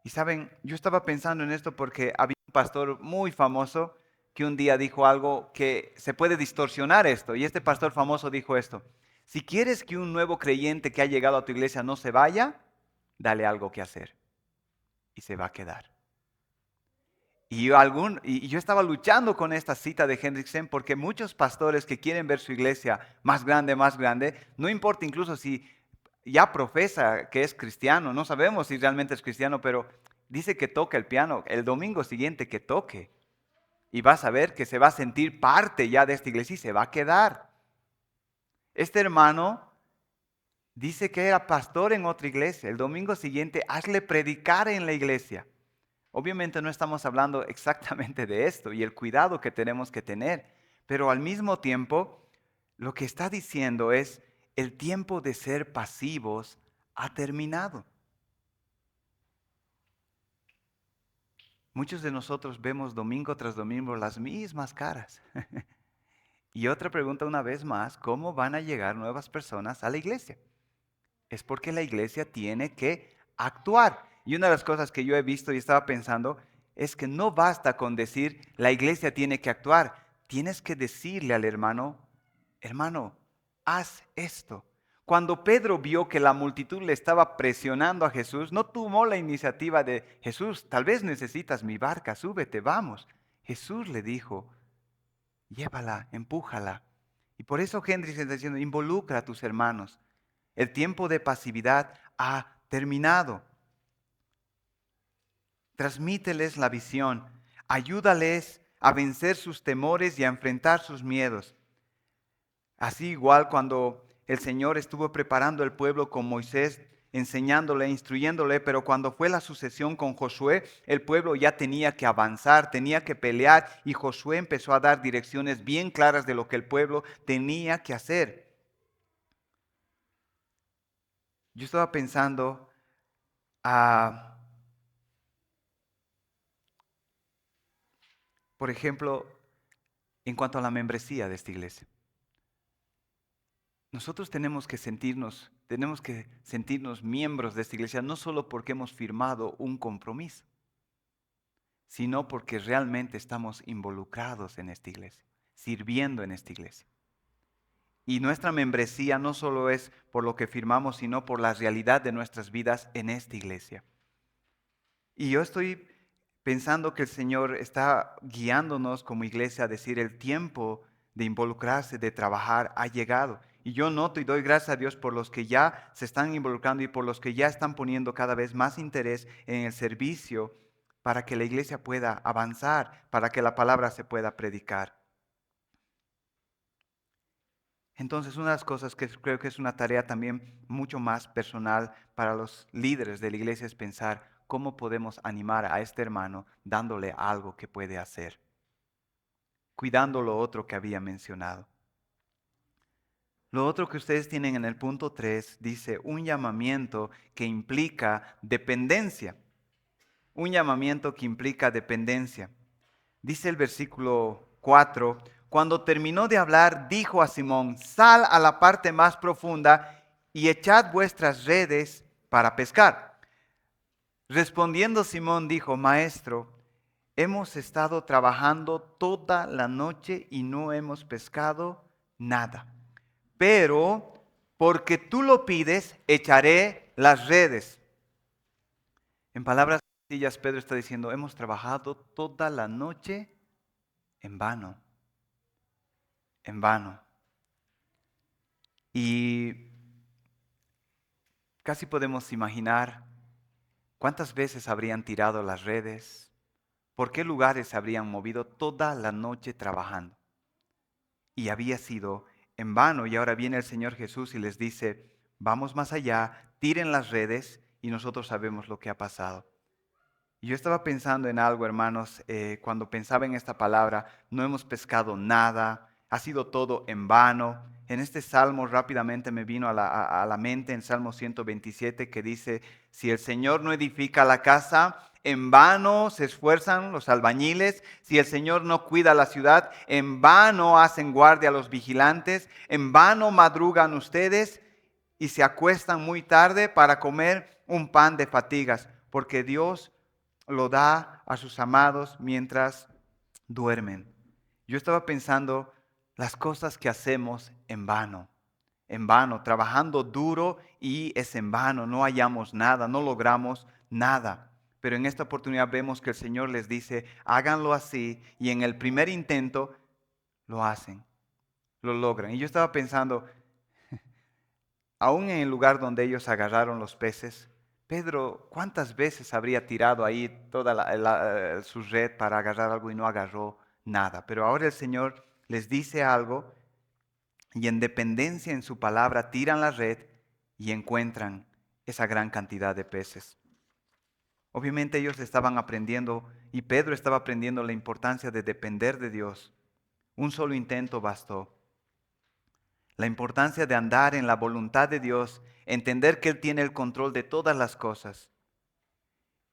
Y saben, yo estaba pensando en esto porque había un pastor muy famoso que un día dijo algo que se puede distorsionar esto. Y este pastor famoso dijo esto, si quieres que un nuevo creyente que ha llegado a tu iglesia no se vaya, dale algo que hacer. Y se va a quedar. Y yo estaba luchando con esta cita de Hendrickson porque muchos pastores que quieren ver su iglesia más grande, no importa incluso si ya profesa que es cristiano, no sabemos si realmente es cristiano, pero dice que toca el piano el domingo siguiente que toque. Y vas a ver que se va a sentir parte ya de esta iglesia y se va a quedar. Este hermano dice que era pastor en otra iglesia. El domingo siguiente hazle predicar en la iglesia. Obviamente no estamos hablando exactamente de esto y el cuidado que tenemos que tener, pero al mismo tiempo lo que está diciendo es el tiempo de ser pasivos ha terminado. Muchos de nosotros vemos domingo tras domingo las mismas caras. Y otra pregunta una vez más, ¿cómo van a llegar nuevas personas a la iglesia? Es porque la iglesia tiene que actuar. Y una de las cosas que yo he visto y estaba pensando es que no basta con decir la iglesia tiene que actuar. Tienes que decirle al hermano, hermano, haz esto. Cuando Pedro vio que la multitud le estaba presionando a Jesús, no tomó la iniciativa de Jesús, tal vez necesitas mi barca, súbete, vamos. Jesús le dijo, llévala, empújala. Y por eso Hendricks está diciendo, involucra a tus hermanos. El tiempo de pasividad ha terminado. Transmíteles la visión. Ayúdales a vencer sus temores y a enfrentar sus miedos. Así igual cuando el Señor estuvo preparando el pueblo con Moisés, enseñándole, instruyéndole, pero cuando fue la sucesión con Josué, el pueblo ya tenía que avanzar, tenía que pelear y Josué empezó a dar direcciones bien claras de lo que el pueblo tenía que hacer. Yo estaba pensando, Ah, por ejemplo, en cuanto a la membresía de esta iglesia. Nosotros tenemos que sentirnos miembros de esta iglesia, no solo porque hemos firmado un compromiso, sino porque realmente estamos involucrados en esta iglesia, sirviendo en esta iglesia. Y nuestra membresía no solo es por lo que firmamos, sino por la realidad de nuestras vidas en esta iglesia. Y yo estoy pensando que el Señor está guiándonos como iglesia a decir el tiempo de involucrarse, de trabajar, ha llegado. Y yo noto y doy gracias a Dios por los que ya se están involucrando y por los que ya están poniendo cada vez más interés en el servicio para que la iglesia pueda avanzar, para que la palabra se pueda predicar. Entonces, una de las cosas que creo que es una tarea también mucho más personal para los líderes de la iglesia es pensar cómo podemos animar a este hermano dándole algo que puede hacer, cuidando lo otro que había mencionado. Lo otro que ustedes tienen en el punto 3 dice un llamamiento que implica dependencia. Un llamamiento que implica dependencia. Dice el versículo 4, cuando terminó de hablar, dijo a Simón, sal a la parte más profunda y echad vuestras redes para pescar. Respondiendo Simón dijo, Maestro, hemos estado trabajando toda la noche y no hemos pescado nada. Pero porque tú lo pides, echaré las redes. En palabras sencillas, Pedro está diciendo, hemos trabajado toda la noche en vano, en vano. Y casi podemos imaginar cuántas veces habrían tirado las redes, por qué lugares se habrían movido toda la noche trabajando. Y había sido en vano. Y ahora viene el Señor Jesús y les dice, vamos más allá, tiren las redes y nosotros sabemos lo que ha pasado. Y yo estaba pensando en algo, hermanos, cuando pensaba en esta palabra, no hemos pescado nada, ha sido todo en vano. En este salmo rápidamente me vino a la mente en Salmo 127 que dice, si el Señor no edifica la casa, en vano se esfuerzan los albañiles. Si el Señor no cuida la ciudad, en vano hacen guardia los vigilantes. En vano madrugan ustedes y se acuestan muy tarde para comer un pan de fatigas, porque Dios lo da a sus amados mientras duermen. Yo estaba pensando las cosas que hacemos en vano, trabajando duro y es en vano, no hallamos nada, no logramos nada. Pero en esta oportunidad vemos que el Señor les dice, háganlo así y en el primer intento lo hacen, lo logran. Y yo estaba pensando, aún en el lugar donde ellos agarraron los peces, Pedro, ¿cuántas veces habría tirado ahí toda su red para agarrar algo y no agarró nada? Pero ahora el Señor les dice algo y en dependencia en su palabra tiran la red y encuentran esa gran cantidad de peces. Obviamente ellos estaban aprendiendo y Pedro estaba aprendiendo la importancia de depender de Dios. Un solo intento bastó. La importancia de andar en la voluntad de Dios, entender que Él tiene el control de todas las cosas.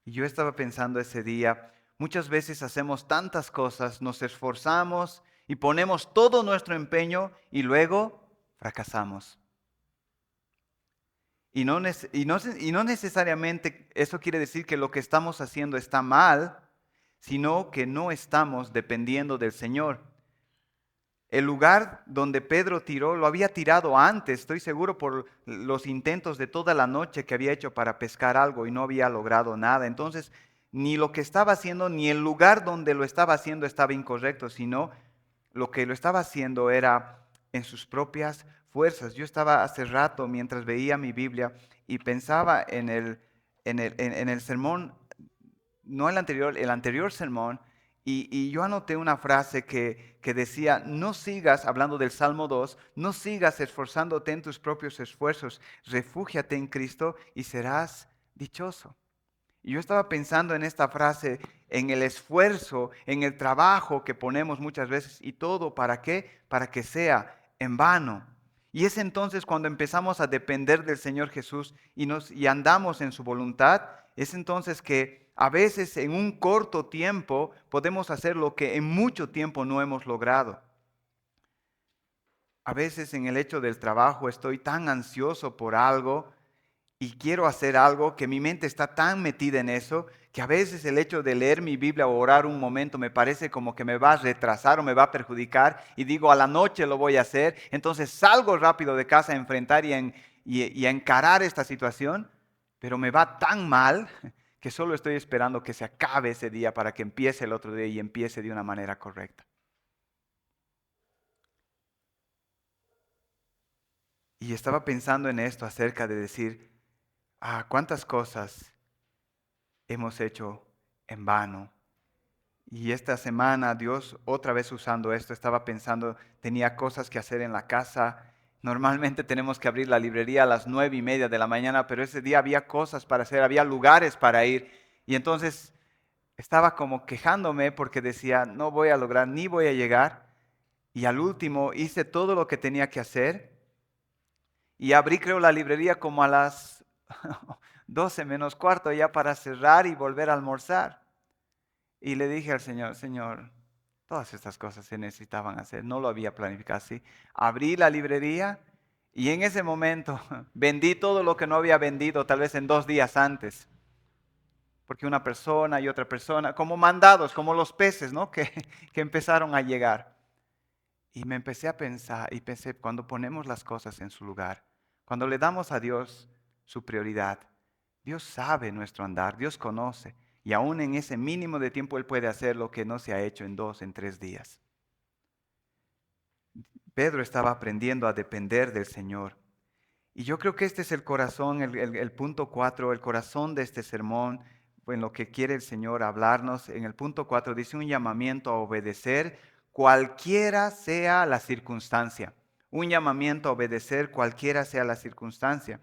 Y yo estaba pensando ese día, muchas veces hacemos tantas cosas, nos esforzamos y ponemos todo nuestro empeño y luego fracasamos. Y no necesariamente eso quiere decir que lo que estamos haciendo está mal, sino que no estamos dependiendo del Señor. El lugar donde Pedro tiró, lo había tirado antes, estoy seguro por los intentos de toda la noche que había hecho para pescar algo y no había logrado nada. Entonces, ni lo que estaba haciendo, ni el lugar donde lo estaba haciendo estaba incorrecto, sino lo que lo estaba haciendo era en sus propias fuerzas. Yo estaba hace rato mientras veía mi Biblia y pensaba en el sermón, no el anterior sermón, y yo anoté una frase que decía, no sigas, hablando del Salmo 2, no sigas esforzándote en tus propios esfuerzos, refúgiate en Cristo y serás dichoso. Y yo estaba pensando en esta frase, en el esfuerzo, en el trabajo que ponemos muchas veces y todo, ¿para qué? Para que sea en vano. Y es entonces cuando empezamos a depender del Señor Jesús y andamos en su voluntad, es entonces que a veces en un corto tiempo podemos hacer lo que en mucho tiempo no hemos logrado. A veces en el hecho del trabajo estoy tan ansioso por algo y quiero hacer algo que mi mente está tan metida en eso que a veces el hecho de leer mi Biblia o orar un momento me parece como que me va a retrasar o me va a perjudicar y digo a la noche lo voy a hacer, entonces salgo rápido de casa a enfrentar y a encarar esta situación, pero me va tan mal que solo estoy esperando que se acabe ese día para que empiece el otro día y empiece de una manera correcta. Y estaba pensando en esto acerca de decir, cuántas cosas hemos hecho en vano. Y esta semana Dios otra vez usando esto, estaba pensando, tenía cosas que hacer en la casa. Normalmente tenemos que abrir la librería a las 9:30 de la mañana, pero ese día había cosas para hacer, había lugares para ir. Y entonces estaba como quejándome porque decía, no voy a lograr ni voy a llegar. Y al último hice todo lo que tenía que hacer y abrí creo la librería como a las 12 menos cuarto ya para cerrar y volver a almorzar. Y le dije al Señor, Señor, todas estas cosas se necesitaban hacer, no lo había planificado así. Abrí la librería y en ese momento vendí todo lo que no había vendido tal vez en 2 días antes. Porque una persona y otra persona, como mandados, como los peces, ¿no? Que empezaron a llegar. Y me empecé a pensar y pensé, cuando ponemos las cosas en su lugar, cuando le damos a Dios su prioridad, Dios sabe nuestro andar, Dios conoce. Y aún en ese mínimo de tiempo Él puede hacer lo que no se ha hecho en 2, en 3 días. Pedro estaba aprendiendo a depender del Señor. Y yo creo que este es el corazón, el punto 4, el corazón de este sermón, en lo que quiere el Señor hablarnos. En el punto 4 dice un llamamiento a obedecer cualquiera sea la circunstancia. Un llamamiento a obedecer cualquiera sea la circunstancia.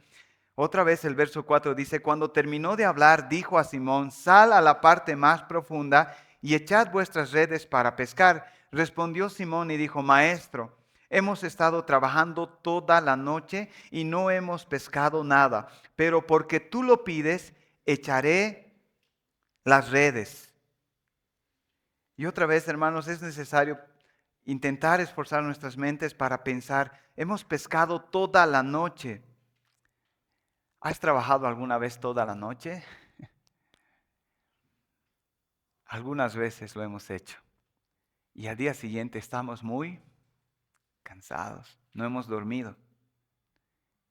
Otra vez el verso 4 dice, cuando terminó de hablar, dijo a Simón, sal a la parte más profunda y echad vuestras redes para pescar. Respondió Simón y dijo, Maestro, hemos estado trabajando toda la noche y no hemos pescado nada, pero porque tú lo pides, echaré las redes. Y otra vez, hermanos, es necesario intentar esforzar nuestras mentes para pensar, hemos pescado toda la noche. ¿Has trabajado alguna vez toda la noche? Algunas veces lo hemos hecho. Y al día siguiente estamos muy cansados. No hemos dormido.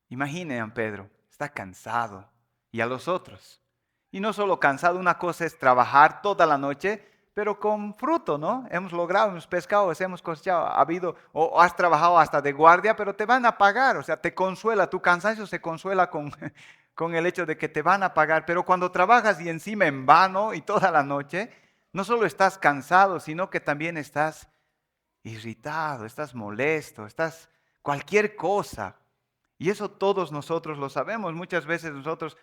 Imaginen a Pedro, está cansado. Y a los otros. Y no solo cansado, una cosa es trabajar toda la noche, pero con fruto, ¿no? Hemos logrado, hemos pescado, hemos cosechado, ha habido, o has trabajado hasta de guardia, pero te van a pagar, o sea, te consuela, tu cansancio se consuela con, con el hecho de que te van a pagar, pero cuando trabajas y encima en vano y toda la noche, no solo estás cansado, sino que también estás irritado, estás molesto, estás cualquier cosa. Y eso todos nosotros lo sabemos. Muchas veces nosotros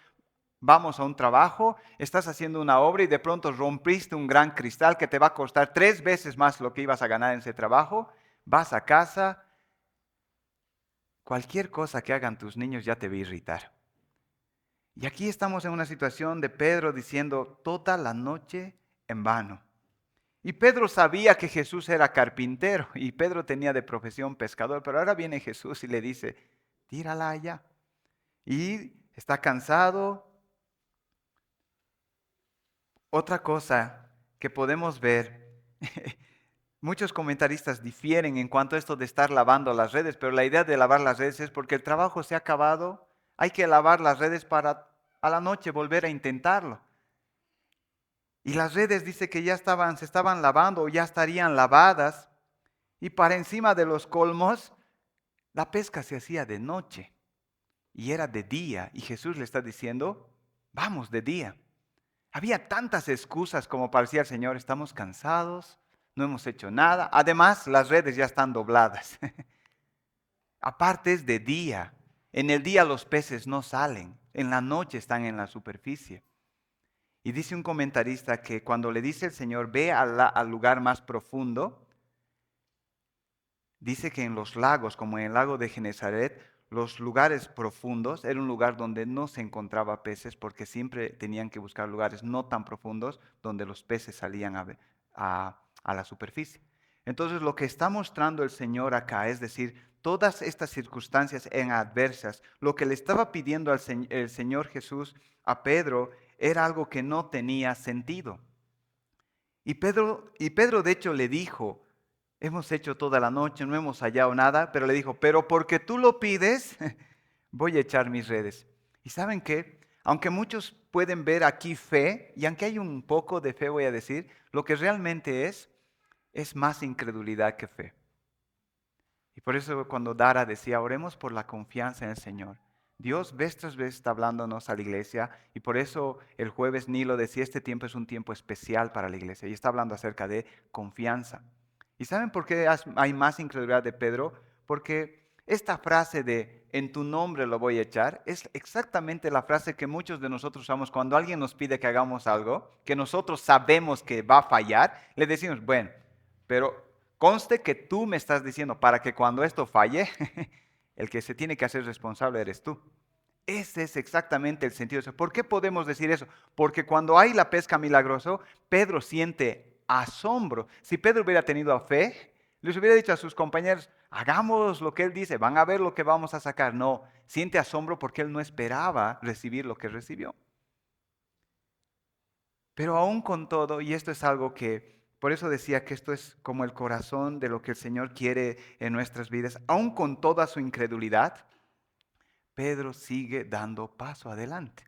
vamos a un trabajo, estás haciendo una obra y de pronto rompiste un gran cristal que te va a costar 3 veces más lo que ibas a ganar en ese trabajo. Vas a casa, cualquier cosa que hagan tus niños ya te va a irritar. Y aquí estamos en una situación de Pedro diciendo toda la noche en vano. Y Pedro sabía que Jesús era carpintero y Pedro tenía de profesión pescador, pero ahora viene Jesús y le dice, tírala allá. Y está cansado. Otra cosa que podemos ver, muchos comentaristas difieren en cuanto a esto de estar lavando las redes, pero la idea de lavar las redes es porque el trabajo se ha acabado, hay que lavar las redes para a la noche volver a intentarlo. Y las redes dice que ya se estaban lavando o ya estarían lavadas. Y para encima de los colmos, la pesca se hacía de noche y era de día. Y Jesús le está diciendo, vamos de día. Había tantas excusas como para decir al Señor, estamos cansados, no hemos hecho nada. Además, las redes ya están dobladas. Aparte es de día. En el día los peces no salen, en la noche están en la superficie. Y dice un comentarista que cuando le dice el Señor, ve al lugar más profundo, dice que en los lagos, como en el lago de Genesaret, los lugares profundos, era un lugar donde no se encontraba peces porque siempre tenían que buscar lugares no tan profundos donde los peces salían a la superficie. Entonces lo que está mostrando el Señor acá, es decir, todas estas circunstancias en adversas, lo que le estaba pidiendo el Señor Jesús a Pedro era algo que no tenía sentido. Y Pedro de hecho le dijo, hemos hecho toda la noche, no hemos hallado nada, pero le dijo, pero porque tú lo pides, voy a echar mis redes. ¿Y saben qué? Aunque muchos pueden ver aquí fe, y aunque hay un poco de fe, voy a decir, lo que realmente es más incredulidad que fe. Y por eso cuando Dara decía, oremos por la confianza en el Señor. Dios vez tras vez está hablándonos a la iglesia y por eso el jueves Nilo decía, este tiempo es un tiempo especial para la iglesia y está hablando acerca de confianza. ¿Y saben por qué hay más incredulidad de Pedro? Porque esta frase de en tu nombre lo voy a echar es exactamente la frase que muchos de nosotros usamos cuando alguien nos pide que hagamos algo, que nosotros sabemos que va a fallar, le decimos, bueno, pero conste que tú me estás diciendo para que cuando esto falle, el que se tiene que hacer responsable eres tú. Ese es exactamente el sentido. ¿Por qué podemos decir eso? Porque cuando hay la pesca milagrosa, Pedro siente asombro. Si Pedro hubiera tenido fe, les hubiera dicho a sus compañeros, hagamos lo que él dice, van a ver lo que vamos a sacar. No, siente asombro porque él no esperaba recibir lo que recibió. Pero aún con todo, y esto es algo que, por eso decía que esto es como el corazón de lo que el Señor quiere en nuestras vidas, aún con toda su incredulidad, Pedro sigue dando paso adelante.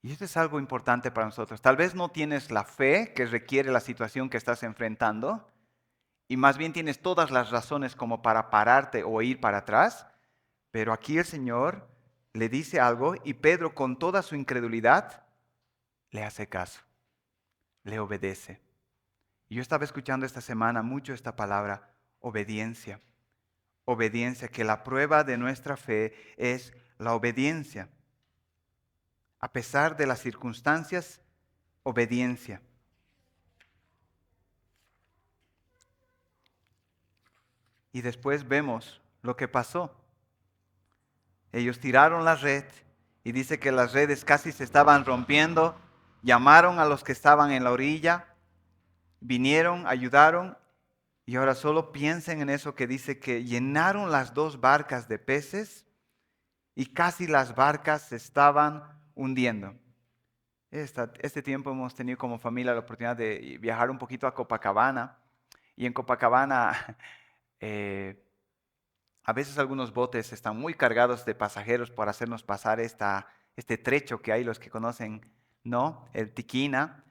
Y esto es algo importante para nosotros. Tal vez no tienes la fe que requiere la situación que estás enfrentando, y más bien tienes todas las razones como para pararte o ir para atrás, pero aquí el Señor le dice algo y Pedro con toda su incredulidad le hace caso, le obedece. Y yo estaba escuchando esta semana mucho esta palabra, obediencia. Obediencia, que la prueba de nuestra fe es la obediencia. A pesar de las circunstancias, obediencia. Y después vemos lo que pasó. Ellos tiraron la red y dice que las redes casi se estaban rompiendo. Llamaron a los que estaban en la orilla, vinieron, ayudaron. Y ahora solo piensen en eso que dice que llenaron las dos barcas de peces y casi las barcas se estaban hundiendo. Este tiempo hemos tenido como familia la oportunidad de viajar un poquito a Copacabana y en Copacabana eh, a veces algunos botes están muy cargados de pasajeros para hacernos pasar este trecho que hay, los que conocen, ¿no? El Tiquina.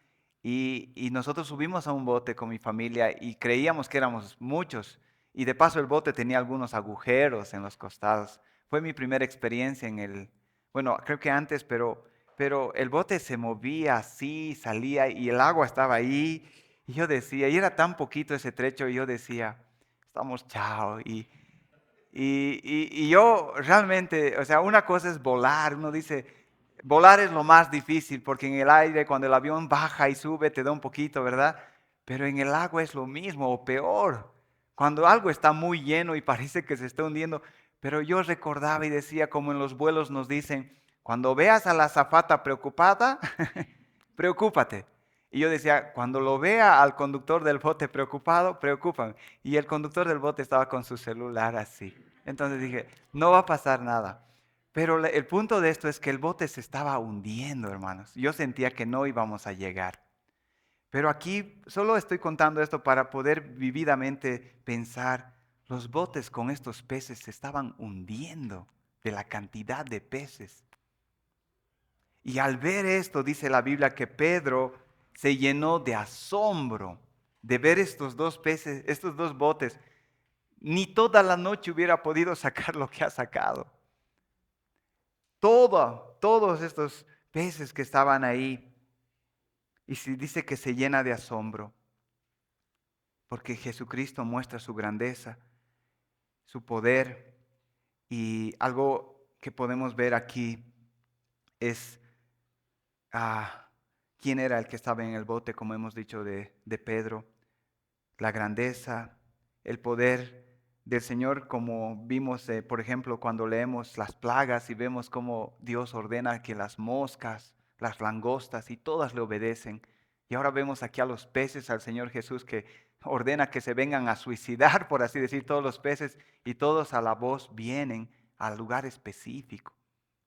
Y nosotros subimos a un bote con mi familia y creíamos que éramos muchos. Y de paso el bote tenía algunos agujeros en los costados. Fue mi primera experiencia bueno, creo que antes, pero el bote se movía así, salía y el agua estaba ahí. Y yo decía, y era tan poquito ese trecho, y yo decía, estamos chao. Y yo realmente, o sea, una cosa es volar, uno dice, volar es lo más difícil porque en el aire cuando el avión baja y sube te da un poquito, ¿verdad? Pero en el agua es lo mismo o peor, cuando algo está muy lleno y parece que se está hundiendo. Pero yo recordaba y decía, como en los vuelos nos dicen, cuando veas a la azafata preocupada, preocúpate. Y yo decía, cuando lo vea al conductor del bote preocupado, preocúpame. Y el conductor del bote estaba con su celular así. Entonces dije, no va a pasar nada. Pero el punto de esto es que el bote se estaba hundiendo, hermanos. Yo sentía que no íbamos a llegar. Pero aquí solo estoy contando esto para poder vividamente pensar, los botes con estos peces se estaban hundiendo de la cantidad de peces. Y al ver esto, dice la Biblia que Pedro se llenó de asombro de ver estos dos peces, estos dos botes. Ni toda la noche hubiera podido sacar lo que ha sacado. Todos estos peces que estaban ahí. Y se dice que se llena de asombro, porque Jesucristo muestra su grandeza, su poder. Y algo que podemos ver aquí es quién era el que estaba en el bote, como hemos dicho de Pedro, la grandeza el poder del Señor, como vimos, por ejemplo, cuando leemos las plagas y vemos cómo Dios ordena que las moscas, las langostas y todas le obedecen. Y ahora vemos aquí a los peces, al Señor Jesús que ordena que se vengan a suicidar, por así decir, todos los peces, y todos a la voz vienen al lugar específico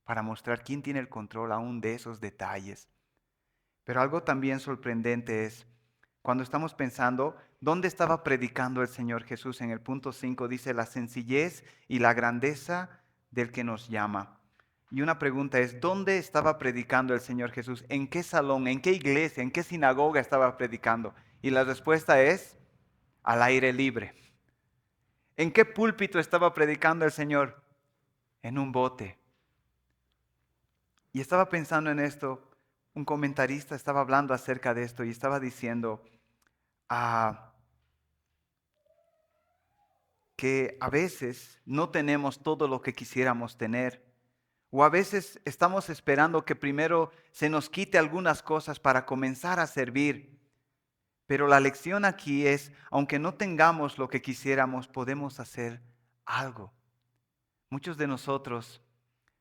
para mostrar quién tiene el control aún de esos detalles. Pero algo también sorprendente es cuando estamos pensando, ¿dónde estaba predicando el Señor Jesús? En el punto 5 dice, la sencillez y la grandeza del que nos llama. Y una pregunta es, ¿dónde estaba predicando el Señor Jesús? ¿En qué salón, en qué iglesia, en qué sinagoga estaba predicando? Y la respuesta es, al aire libre. ¿En qué púlpito estaba predicando el Señor? En un bote. Y estaba pensando en esto, un comentarista estaba hablando acerca de esto y estaba diciendo que a veces no tenemos todo lo que quisiéramos tener, o a veces estamos esperando que primero se nos quite algunas cosas para comenzar a servir. Pero la lección aquí es, aunque no tengamos lo que quisiéramos, podemos hacer algo. Muchos de nosotros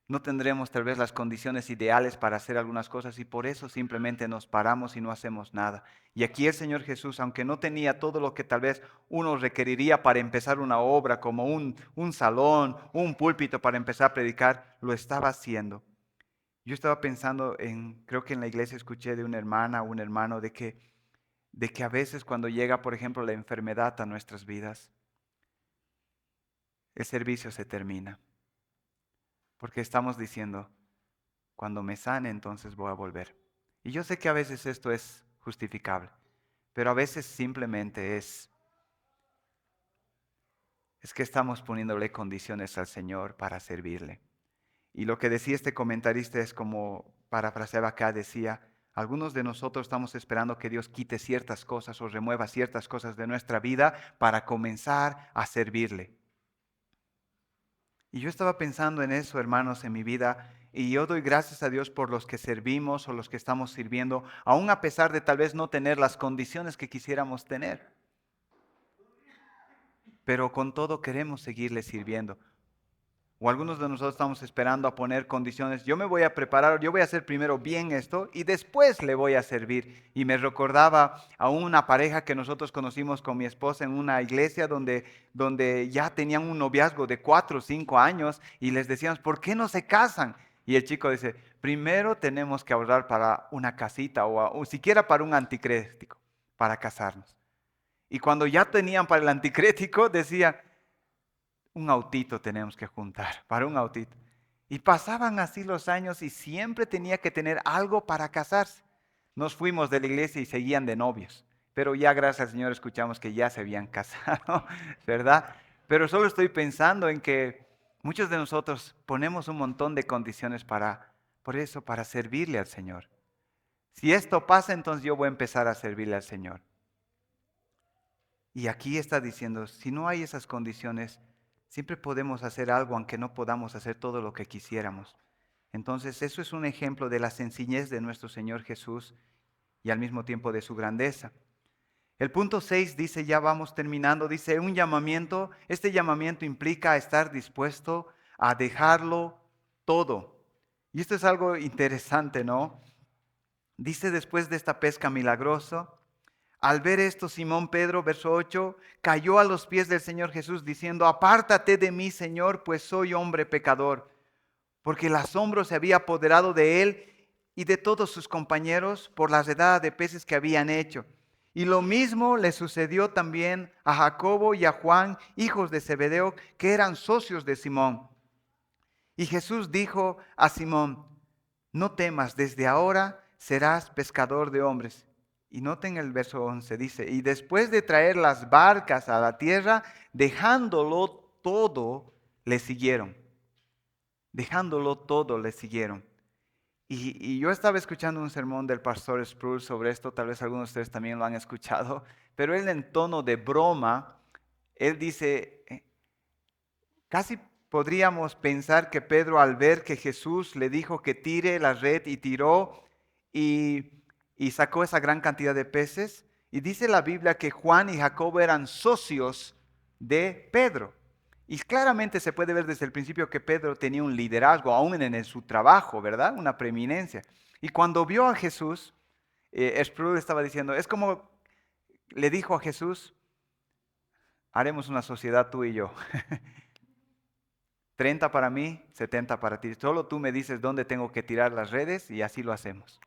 no tendremos tal vez las condiciones ideales para hacer algunas cosas y por eso simplemente nos paramos y no hacemos nada. Y aquí el Señor Jesús, aunque no tenía todo lo que tal vez uno requeriría para empezar una obra, como un salón, un púlpito para empezar a predicar, lo estaba haciendo. Yo estaba pensando creo que en la iglesia escuché de una hermana o un hermano de que a veces cuando llega, por ejemplo, la enfermedad a nuestras vidas, el servicio se termina. Porque estamos diciendo, cuando me sane, entonces voy a volver. Y yo sé que a veces esto es justificable, pero a veces simplemente es que estamos poniéndole condiciones al Señor para servirle. Y lo que decía este comentarista es como parafraseaba acá, decía, algunos de nosotros estamos esperando que Dios quite ciertas cosas o remueva ciertas cosas de nuestra vida para comenzar a servirle. Y yo estaba pensando en eso, hermanos, en mi vida, y yo doy gracias a Dios por los que servimos o los que estamos sirviendo, aun a pesar de tal vez no tener las condiciones que quisiéramos tener. Pero con todo queremos seguirle sirviendo. O algunos de nosotros estamos esperando a poner condiciones. Yo me voy a preparar, yo voy a hacer primero bien esto y después le voy a servir. Y me recordaba a una pareja que nosotros conocimos con mi esposa en una iglesia donde ya tenían un noviazgo de 4 o 5 años y les decíamos, ¿por qué no se casan? Y el chico dice, primero tenemos que ahorrar para una casita o siquiera para un anticrético para casarnos. Y cuando ya tenían para el anticrético decía, un autito tenemos que juntar, para un autito. Y pasaban así los años y siempre tenía que tener algo para casarse. Nos fuimos de la iglesia y seguían de novios, pero ya gracias al Señor escuchamos que ya se habían casado, ¿verdad? Pero solo estoy pensando en que muchos de nosotros ponemos un montón de condiciones por eso, para servirle al Señor. Si esto pasa, entonces yo voy a empezar a servirle al Señor. Y aquí está diciendo, si no hay esas condiciones, siempre podemos hacer algo aunque no podamos hacer todo lo que quisiéramos. Entonces eso es un ejemplo de la sencillez de nuestro Señor Jesús y al mismo tiempo de su grandeza. El punto 6 dice, ya vamos terminando, dice un llamamiento. Este llamamiento implica estar dispuesto a dejarlo todo. Y esto es algo interesante, ¿no? Dice después de esta pesca milagrosa, al ver esto, Simón Pedro, verso 8, cayó a los pies del Señor Jesús diciendo, apártate de mí, Señor, pues soy hombre pecador. Porque el asombro se había apoderado de él y de todos sus compañeros por la redada de peces que habían hecho. Y lo mismo le sucedió también a Jacobo y a Juan, hijos de Zebedeo, que eran socios de Simón. Y Jesús dijo a Simón, no temas, desde ahora serás pescador de hombres. Y noten el verso 11, dice, y después de traer las barcas a la tierra, dejándolo todo, le siguieron. Dejándolo todo, le siguieron. Y yo estaba escuchando un sermón del pastor Sproul sobre esto, tal vez algunos de ustedes también lo han escuchado, pero él en tono de broma, él dice, casi podríamos pensar que Pedro al ver que Jesús le dijo que tire la red y tiró y sacó esa gran cantidad de peces. Y dice la Biblia que Juan y Jacobo eran socios de Pedro. Y claramente se puede ver desde el principio que Pedro tenía un liderazgo, aún en su trabajo, ¿verdad? Una preeminencia. Y cuando vio a Jesús, Sproul estaba diciendo, es como le dijo a Jesús, haremos una sociedad tú y yo. 30 para mí, 70 para ti. Solo tú me dices dónde tengo que tirar las redes y así lo hacemos.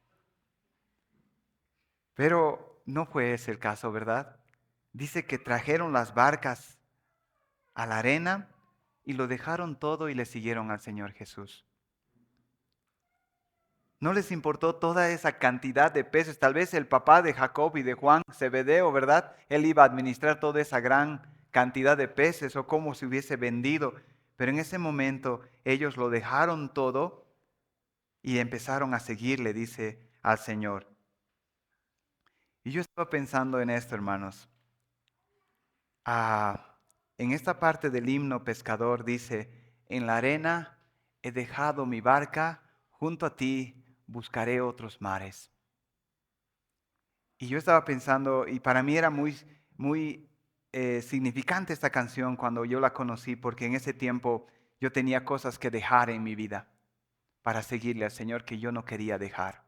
Pero no fue ese el caso, ¿verdad? Dice que trajeron las barcas a la arena y lo dejaron todo y le siguieron al Señor Jesús. No les importó toda esa cantidad de peces. Tal vez el papá de Jacob y de Juan, Zebedeo, ¿verdad? Él iba a administrar toda esa gran cantidad de peces o cómo se hubiese vendido. Pero en ese momento ellos lo dejaron todo y empezaron a seguirle, dice al Señor. Y yo estaba pensando en esto, hermanos. En esta parte del himno pescador dice, en la arena he dejado mi barca, junto a ti buscaré otros mares. Y yo estaba pensando, y para mí era muy significante esta canción cuando yo la conocí, porque en ese tiempo yo tenía cosas que dejar en mi vida para seguirle al Señor que yo no quería dejar.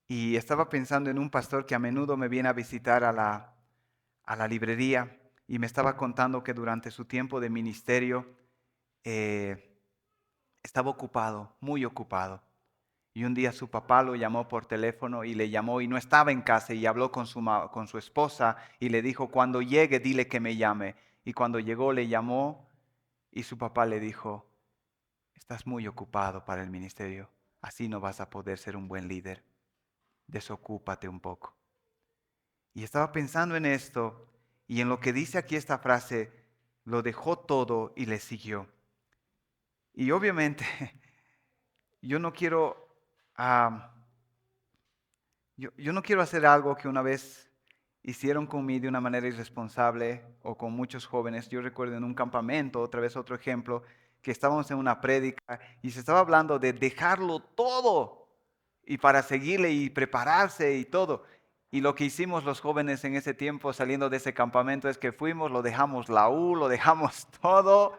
Y estaba pensando en un pastor que a menudo me viene a visitar a la librería y me estaba contando que durante su tiempo de ministerio eh, estaba ocupado, muy ocupado. Y un día su papá lo llamó por teléfono y le llamó y no estaba en casa y habló con su esposa y le dijo, cuando llegue dile que me llame. Y cuando llegó le llamó y su papá le dijo, estás muy ocupado para el ministerio, así no vas a poder ser un buen líder, desocúpate un poco. Y estaba pensando en esto y en lo que dice aquí esta frase, lo dejó todo y le siguió. Y obviamente yo no quiero, yo no quiero hacer algo que una vez hicieron conmigo de una manera irresponsable o con muchos jóvenes. Yo recuerdo en un campamento, otra vez otro ejemplo, que estábamos en una prédica y se estaba hablando de dejarlo todo y para seguirle y prepararse y todo. Y lo que hicimos los jóvenes en ese tiempo saliendo de ese campamento es que fuimos, lo dejamos la U, lo dejamos todo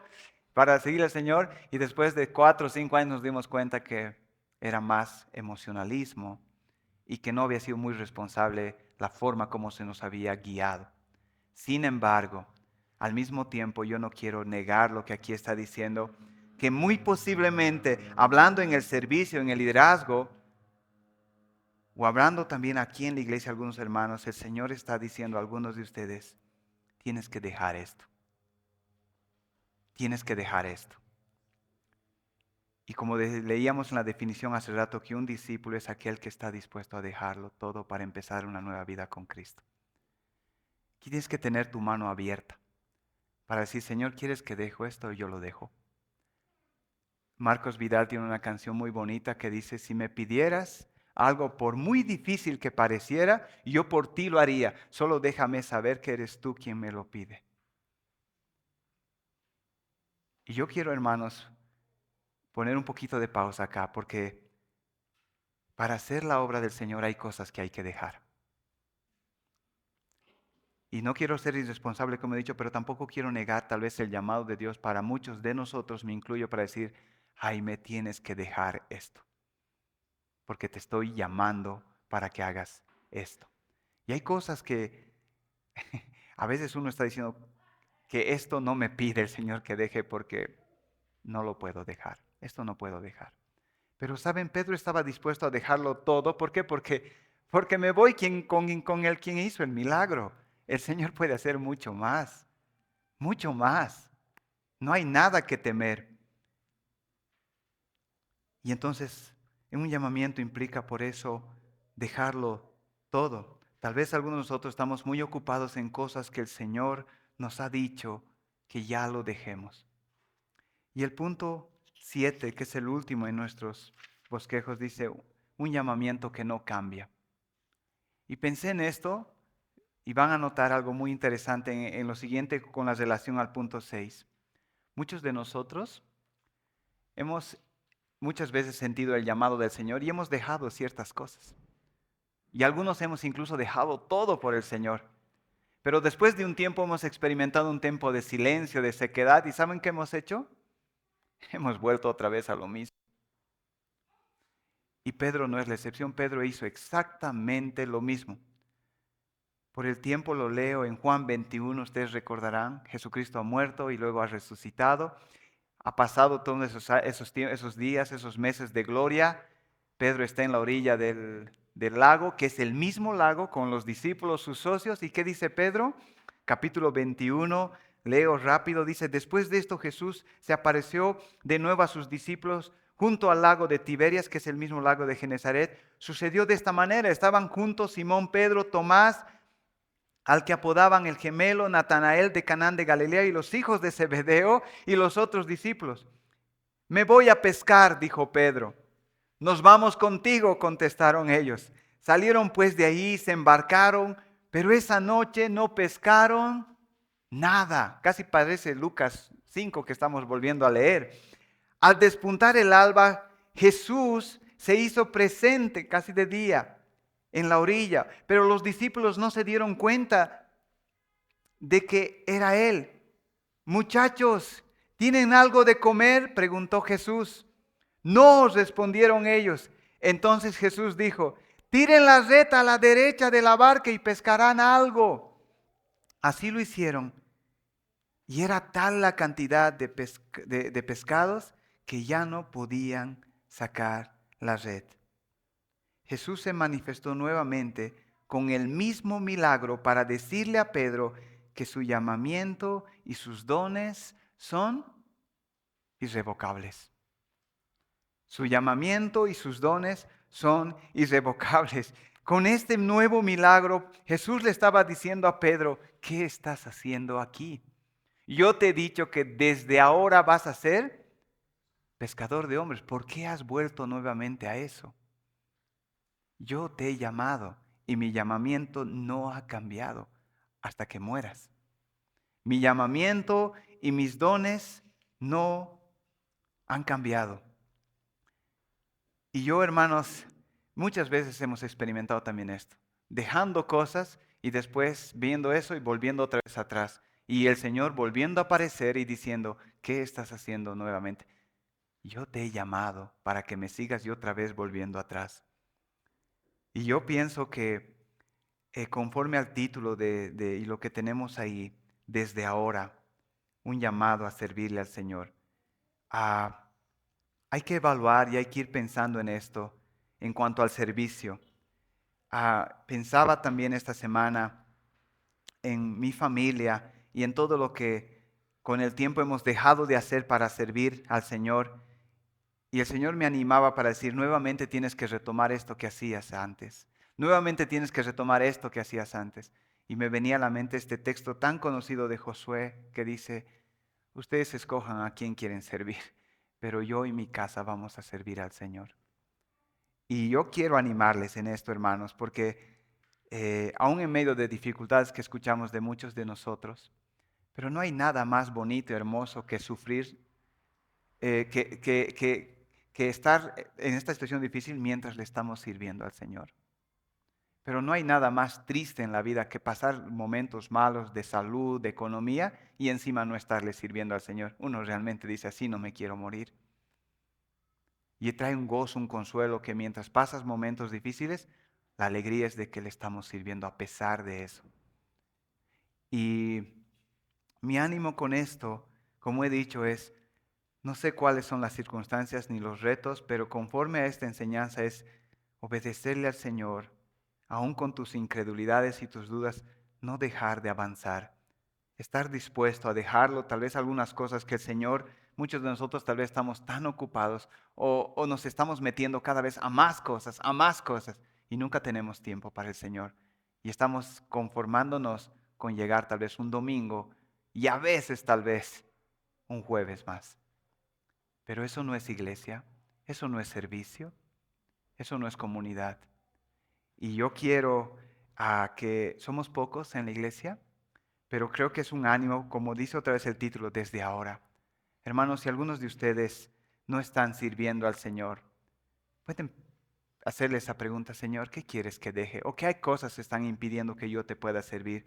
para seguir al Señor y después de 4 o 5 años nos dimos cuenta que era más emocionalismo y que no había sido muy responsable la forma como se nos había guiado. Sin embargo, al mismo tiempo yo no quiero negar lo que aquí está diciendo, que muy posiblemente hablando en el servicio, en el liderazgo, o hablando también aquí en la iglesia algunos hermanos, el Señor está diciendo a algunos de ustedes, tienes que dejar esto. Tienes que dejar esto. Y como leíamos en la definición hace rato, que un discípulo es aquel que está dispuesto a dejarlo todo para empezar una nueva vida con Cristo. Aquí tienes que tener tu mano abierta para decir, Señor, ¿quieres que dejo esto? Yo lo dejo. Marcos Vidal tiene una canción muy bonita que dice, si me pidieras algo por muy difícil que pareciera, yo por ti lo haría. Solo déjame saber que eres tú quien me lo pide. Y yo quiero, hermanos, poner un poquito de pausa acá, porque para hacer la obra del Señor hay cosas que hay que dejar. Y no quiero ser irresponsable, como he dicho, pero tampoco quiero negar tal vez el llamado de Dios para muchos de nosotros, me incluyo, para decir, Jaime, tienes que dejar esto, porque te estoy llamando para que hagas esto. Y hay cosas que a veces uno está diciendo que esto no me pide el Señor que deje porque no lo puedo dejar, esto no puedo dejar. Pero saben, Pedro estaba dispuesto a dejarlo todo. ¿Por qué? Porque me voy con el quien hizo el milagro. El Señor puede hacer mucho más, mucho más. No hay nada que temer. Y entonces, un llamamiento implica por eso dejarlo todo. Tal vez algunos de nosotros estamos muy ocupados en cosas que el Señor nos ha dicho que ya lo dejemos. Y el punto 7, que es el último en nuestros bosquejos, dice un llamamiento que no cambia. Y pensé en esto y van a notar algo muy interesante en lo siguiente con la relación al punto 6. Muchos de nosotros hemos muchas veces sentido el llamado del Señor y hemos dejado ciertas cosas. Y algunos hemos incluso dejado todo por el Señor. Pero después de un tiempo hemos experimentado un tiempo de silencio, de sequedad, ¿y saben qué hemos hecho? Hemos vuelto otra vez a lo mismo. Y Pedro no es la excepción, Pedro hizo exactamente lo mismo. Por el tiempo lo leo en Juan 21, ustedes recordarán, Jesucristo ha muerto y luego ha resucitado. Ha pasado todos esos días, esos meses de gloria. Pedro está en la orilla del lago, que es el mismo lago con los discípulos, sus socios. ¿Y qué dice Pedro? Capítulo 21, leo rápido, dice, después de esto Jesús se apareció de nuevo a sus discípulos junto al lago de Tiberias, que es el mismo lago de Genezaret. Sucedió de esta manera, estaban juntos Simón, Pedro, Tomás, al que apodaban el gemelo, Natanael de Canaán de Galilea y los hijos de Zebedeo y los otros discípulos. Me voy a pescar, dijo Pedro. Nos vamos contigo, contestaron ellos. Salieron pues de ahí, se embarcaron, pero esa noche no pescaron nada. Casi parece Lucas 5 que estamos volviendo a leer. Al despuntar el alba, Jesús se hizo presente casi de día en la orilla, pero los discípulos no se dieron cuenta de que era Él. Muchachos, ¿tienen algo de comer?, preguntó Jesús. No, respondieron ellos. Entonces Jesús dijo, tiren la red a la derecha de la barca y pescarán algo. Así lo hicieron. Y era tal la cantidad de pescados que ya no podían sacar la red. Jesús se manifestó nuevamente con el mismo milagro para decirle a Pedro que su llamamiento y sus dones son irrevocables. Su llamamiento y sus dones son irrevocables. Con este nuevo milagro, Jesús le estaba diciendo a Pedro, ¿qué estás haciendo aquí? Yo te he dicho que desde ahora vas a ser pescador de hombres. ¿Por qué has vuelto nuevamente a eso? Yo te he llamado y mi llamamiento no ha cambiado hasta que mueras. Mi llamamiento y mis dones no han cambiado. Y yo, hermanos, muchas veces hemos experimentado también esto, dejando cosas y después viendo eso y volviendo otra vez atrás. Y el Señor volviendo a aparecer y diciendo, ¿qué estás haciendo nuevamente? Yo te he llamado para que me sigas y otra vez volviendo atrás. Y yo pienso que conforme al título y lo que tenemos ahí, desde ahora, un llamado a servirle al Señor. Hay que evaluar y hay que ir pensando en esto en cuanto al servicio. Pensaba también esta semana en mi familia y en todo lo que con el tiempo hemos dejado de hacer para servir al Señor. Y el Señor me animaba para decir, nuevamente tienes que retomar esto que hacías antes. Nuevamente tienes que retomar esto que hacías antes. Y me venía a la mente este texto tan conocido de Josué que dice, ustedes escojan a quién quieren servir, pero yo y mi casa vamos a servir al Señor. Y yo quiero animarles en esto, hermanos, porque aún en medio de dificultades que escuchamos de muchos de nosotros, pero no hay nada más bonito y hermoso que sufrir, que estar en esta situación difícil mientras le estamos sirviendo al Señor. Pero no hay nada más triste en la vida que pasar momentos malos de salud, de economía y encima no estarle sirviendo al Señor. Uno realmente dice, así no me quiero morir. Y trae un gozo, un consuelo que mientras pasas momentos difíciles, la alegría es de que le estamos sirviendo a pesar de eso. Y mi ánimo con esto, como he dicho, es, no sé cuáles son las circunstancias ni los retos, pero conforme a esta enseñanza es obedecerle al Señor, aún con tus incredulidades y tus dudas, no dejar de avanzar. Estar dispuesto a dejarlo, tal vez algunas cosas que el Señor, muchos de nosotros tal vez estamos tan ocupados o nos estamos metiendo cada vez a más cosas y nunca tenemos tiempo para el Señor. Y estamos conformándonos con llegar tal vez un domingo y a veces tal vez un jueves más. Pero eso no es iglesia, eso no es servicio, eso no es comunidad. Y yo quiero que somos pocos en la iglesia, pero creo que es un ánimo, como dice otra vez el título, desde ahora. Hermanos, si algunos de ustedes no están sirviendo al Señor, pueden hacerle esa pregunta, Señor, ¿qué quieres que deje? ¿O qué hay cosas que están impidiendo que yo te pueda servir?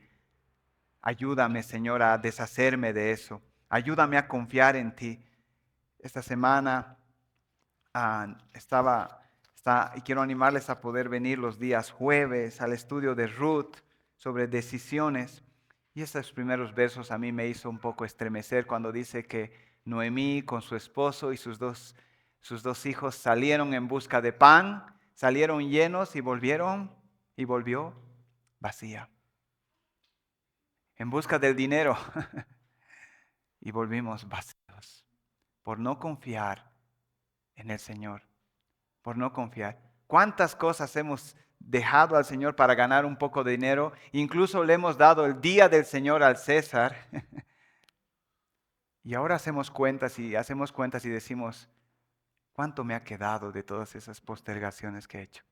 Ayúdame, Señor, a deshacerme de eso. Ayúdame a confiar en ti. Esta semana y quiero animarles a poder venir los días jueves al estudio de Ruth sobre decisiones. Y estos primeros versos a mí me hizo un poco estremecer cuando dice que Noemí con su esposo y sus dos hijos salieron en busca de pan, salieron llenos y volvió vacía. En busca del dinero y volvimos vacíos por no confiar en el Señor, por no confiar. ¿Cuántas cosas hemos dejado al Señor para ganar un poco de dinero? Incluso le hemos dado el día del Señor al César. Y ahora hacemos cuentas y decimos, ¿cuánto me ha quedado de todas esas postergaciones que he hecho?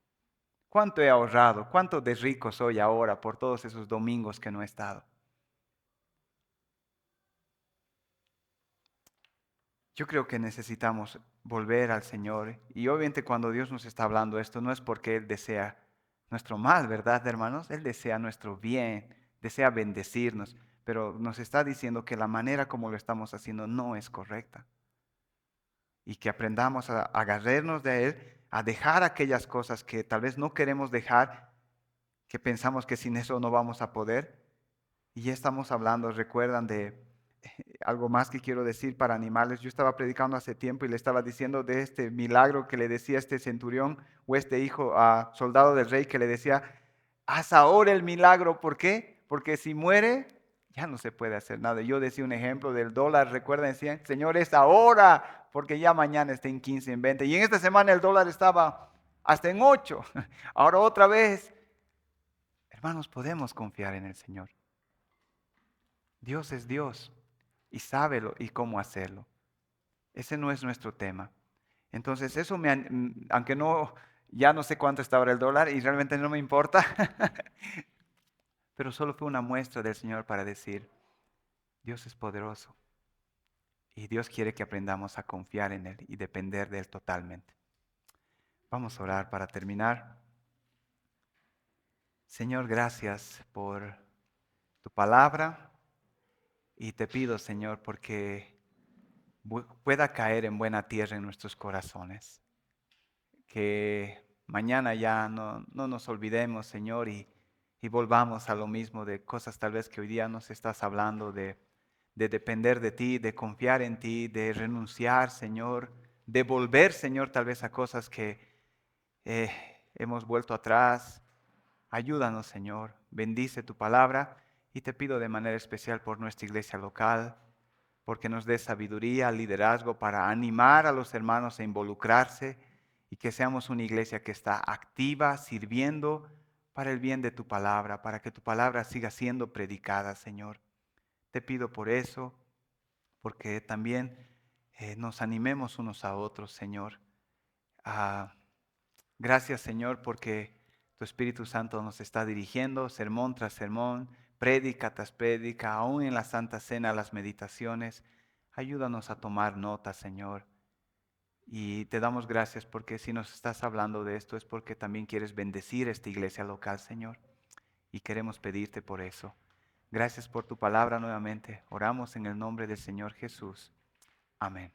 ¿Cuánto he ahorrado? ¿Cuánto de rico soy ahora por todos esos domingos que no he estado? Yo creo que necesitamos volver al Señor. Y obviamente cuando Dios nos está hablando esto, no es porque Él desea nuestro mal, ¿verdad, hermanos? Él desea nuestro bien, desea bendecirnos, pero nos está diciendo que la manera como lo estamos haciendo no es correcta. Y que aprendamos a agarrarnos de Él, a dejar aquellas cosas que tal vez no queremos dejar, que pensamos que sin eso no vamos a poder. Y ya estamos hablando, recuerdan de algo más que quiero decir para animarles. Yo estaba predicando hace tiempo y le estaba diciendo de este milagro que le decía este centurión o este hijo a soldado del rey que le decía, haz ahora el milagro. ¿Por qué? Porque si muere, ya no se puede hacer nada. Yo decía un ejemplo del dólar, recuerden, decían, Señor, es ahora, porque ya mañana está en 15, en 20. Y en esta semana el dólar estaba hasta en 8. Ahora otra vez. Hermanos, podemos confiar en el Señor. Dios es Dios y sabe y cómo hacerlo. Ese no es nuestro tema. Entonces, eso aunque ya no sé cuánto está ahora el dólar y realmente no me importa, pero solo fue una muestra del Señor para decir, Dios es poderoso y Dios quiere que aprendamos a confiar en Él y depender de Él totalmente. Vamos a orar para terminar. Señor, gracias por tu palabra y te pido, Señor, porque pueda caer en buena tierra en nuestros corazones. Que mañana ya no nos olvidemos, Señor, y volvamos a lo mismo de cosas tal vez que hoy día nos estás hablando, de depender de ti, de confiar en ti, de renunciar, Señor, de volver, Señor, tal vez a cosas que eh, hemos vuelto atrás. Ayúdanos, Señor, bendice tu palabra y te pido de manera especial por nuestra iglesia local, porque nos dé sabiduría, liderazgo para animar a los hermanos a involucrarse y que seamos una iglesia que está activa, sirviendo para el bien de tu palabra, para que tu palabra siga siendo predicada, Señor. Te pido por eso, porque también nos animemos unos a otros, Señor. Gracias, Señor, porque tu Espíritu Santo nos está dirigiendo sermón tras sermón, prédica tras prédica, aún en la Santa Cena, las meditaciones. Ayúdanos a tomar nota, Señor. Y te damos gracias porque si nos estás hablando de esto es porque también quieres bendecir esta iglesia local, Señor. Y queremos pedirte por eso. Gracias por tu palabra nuevamente. Oramos en el nombre del Señor Jesús. Amén.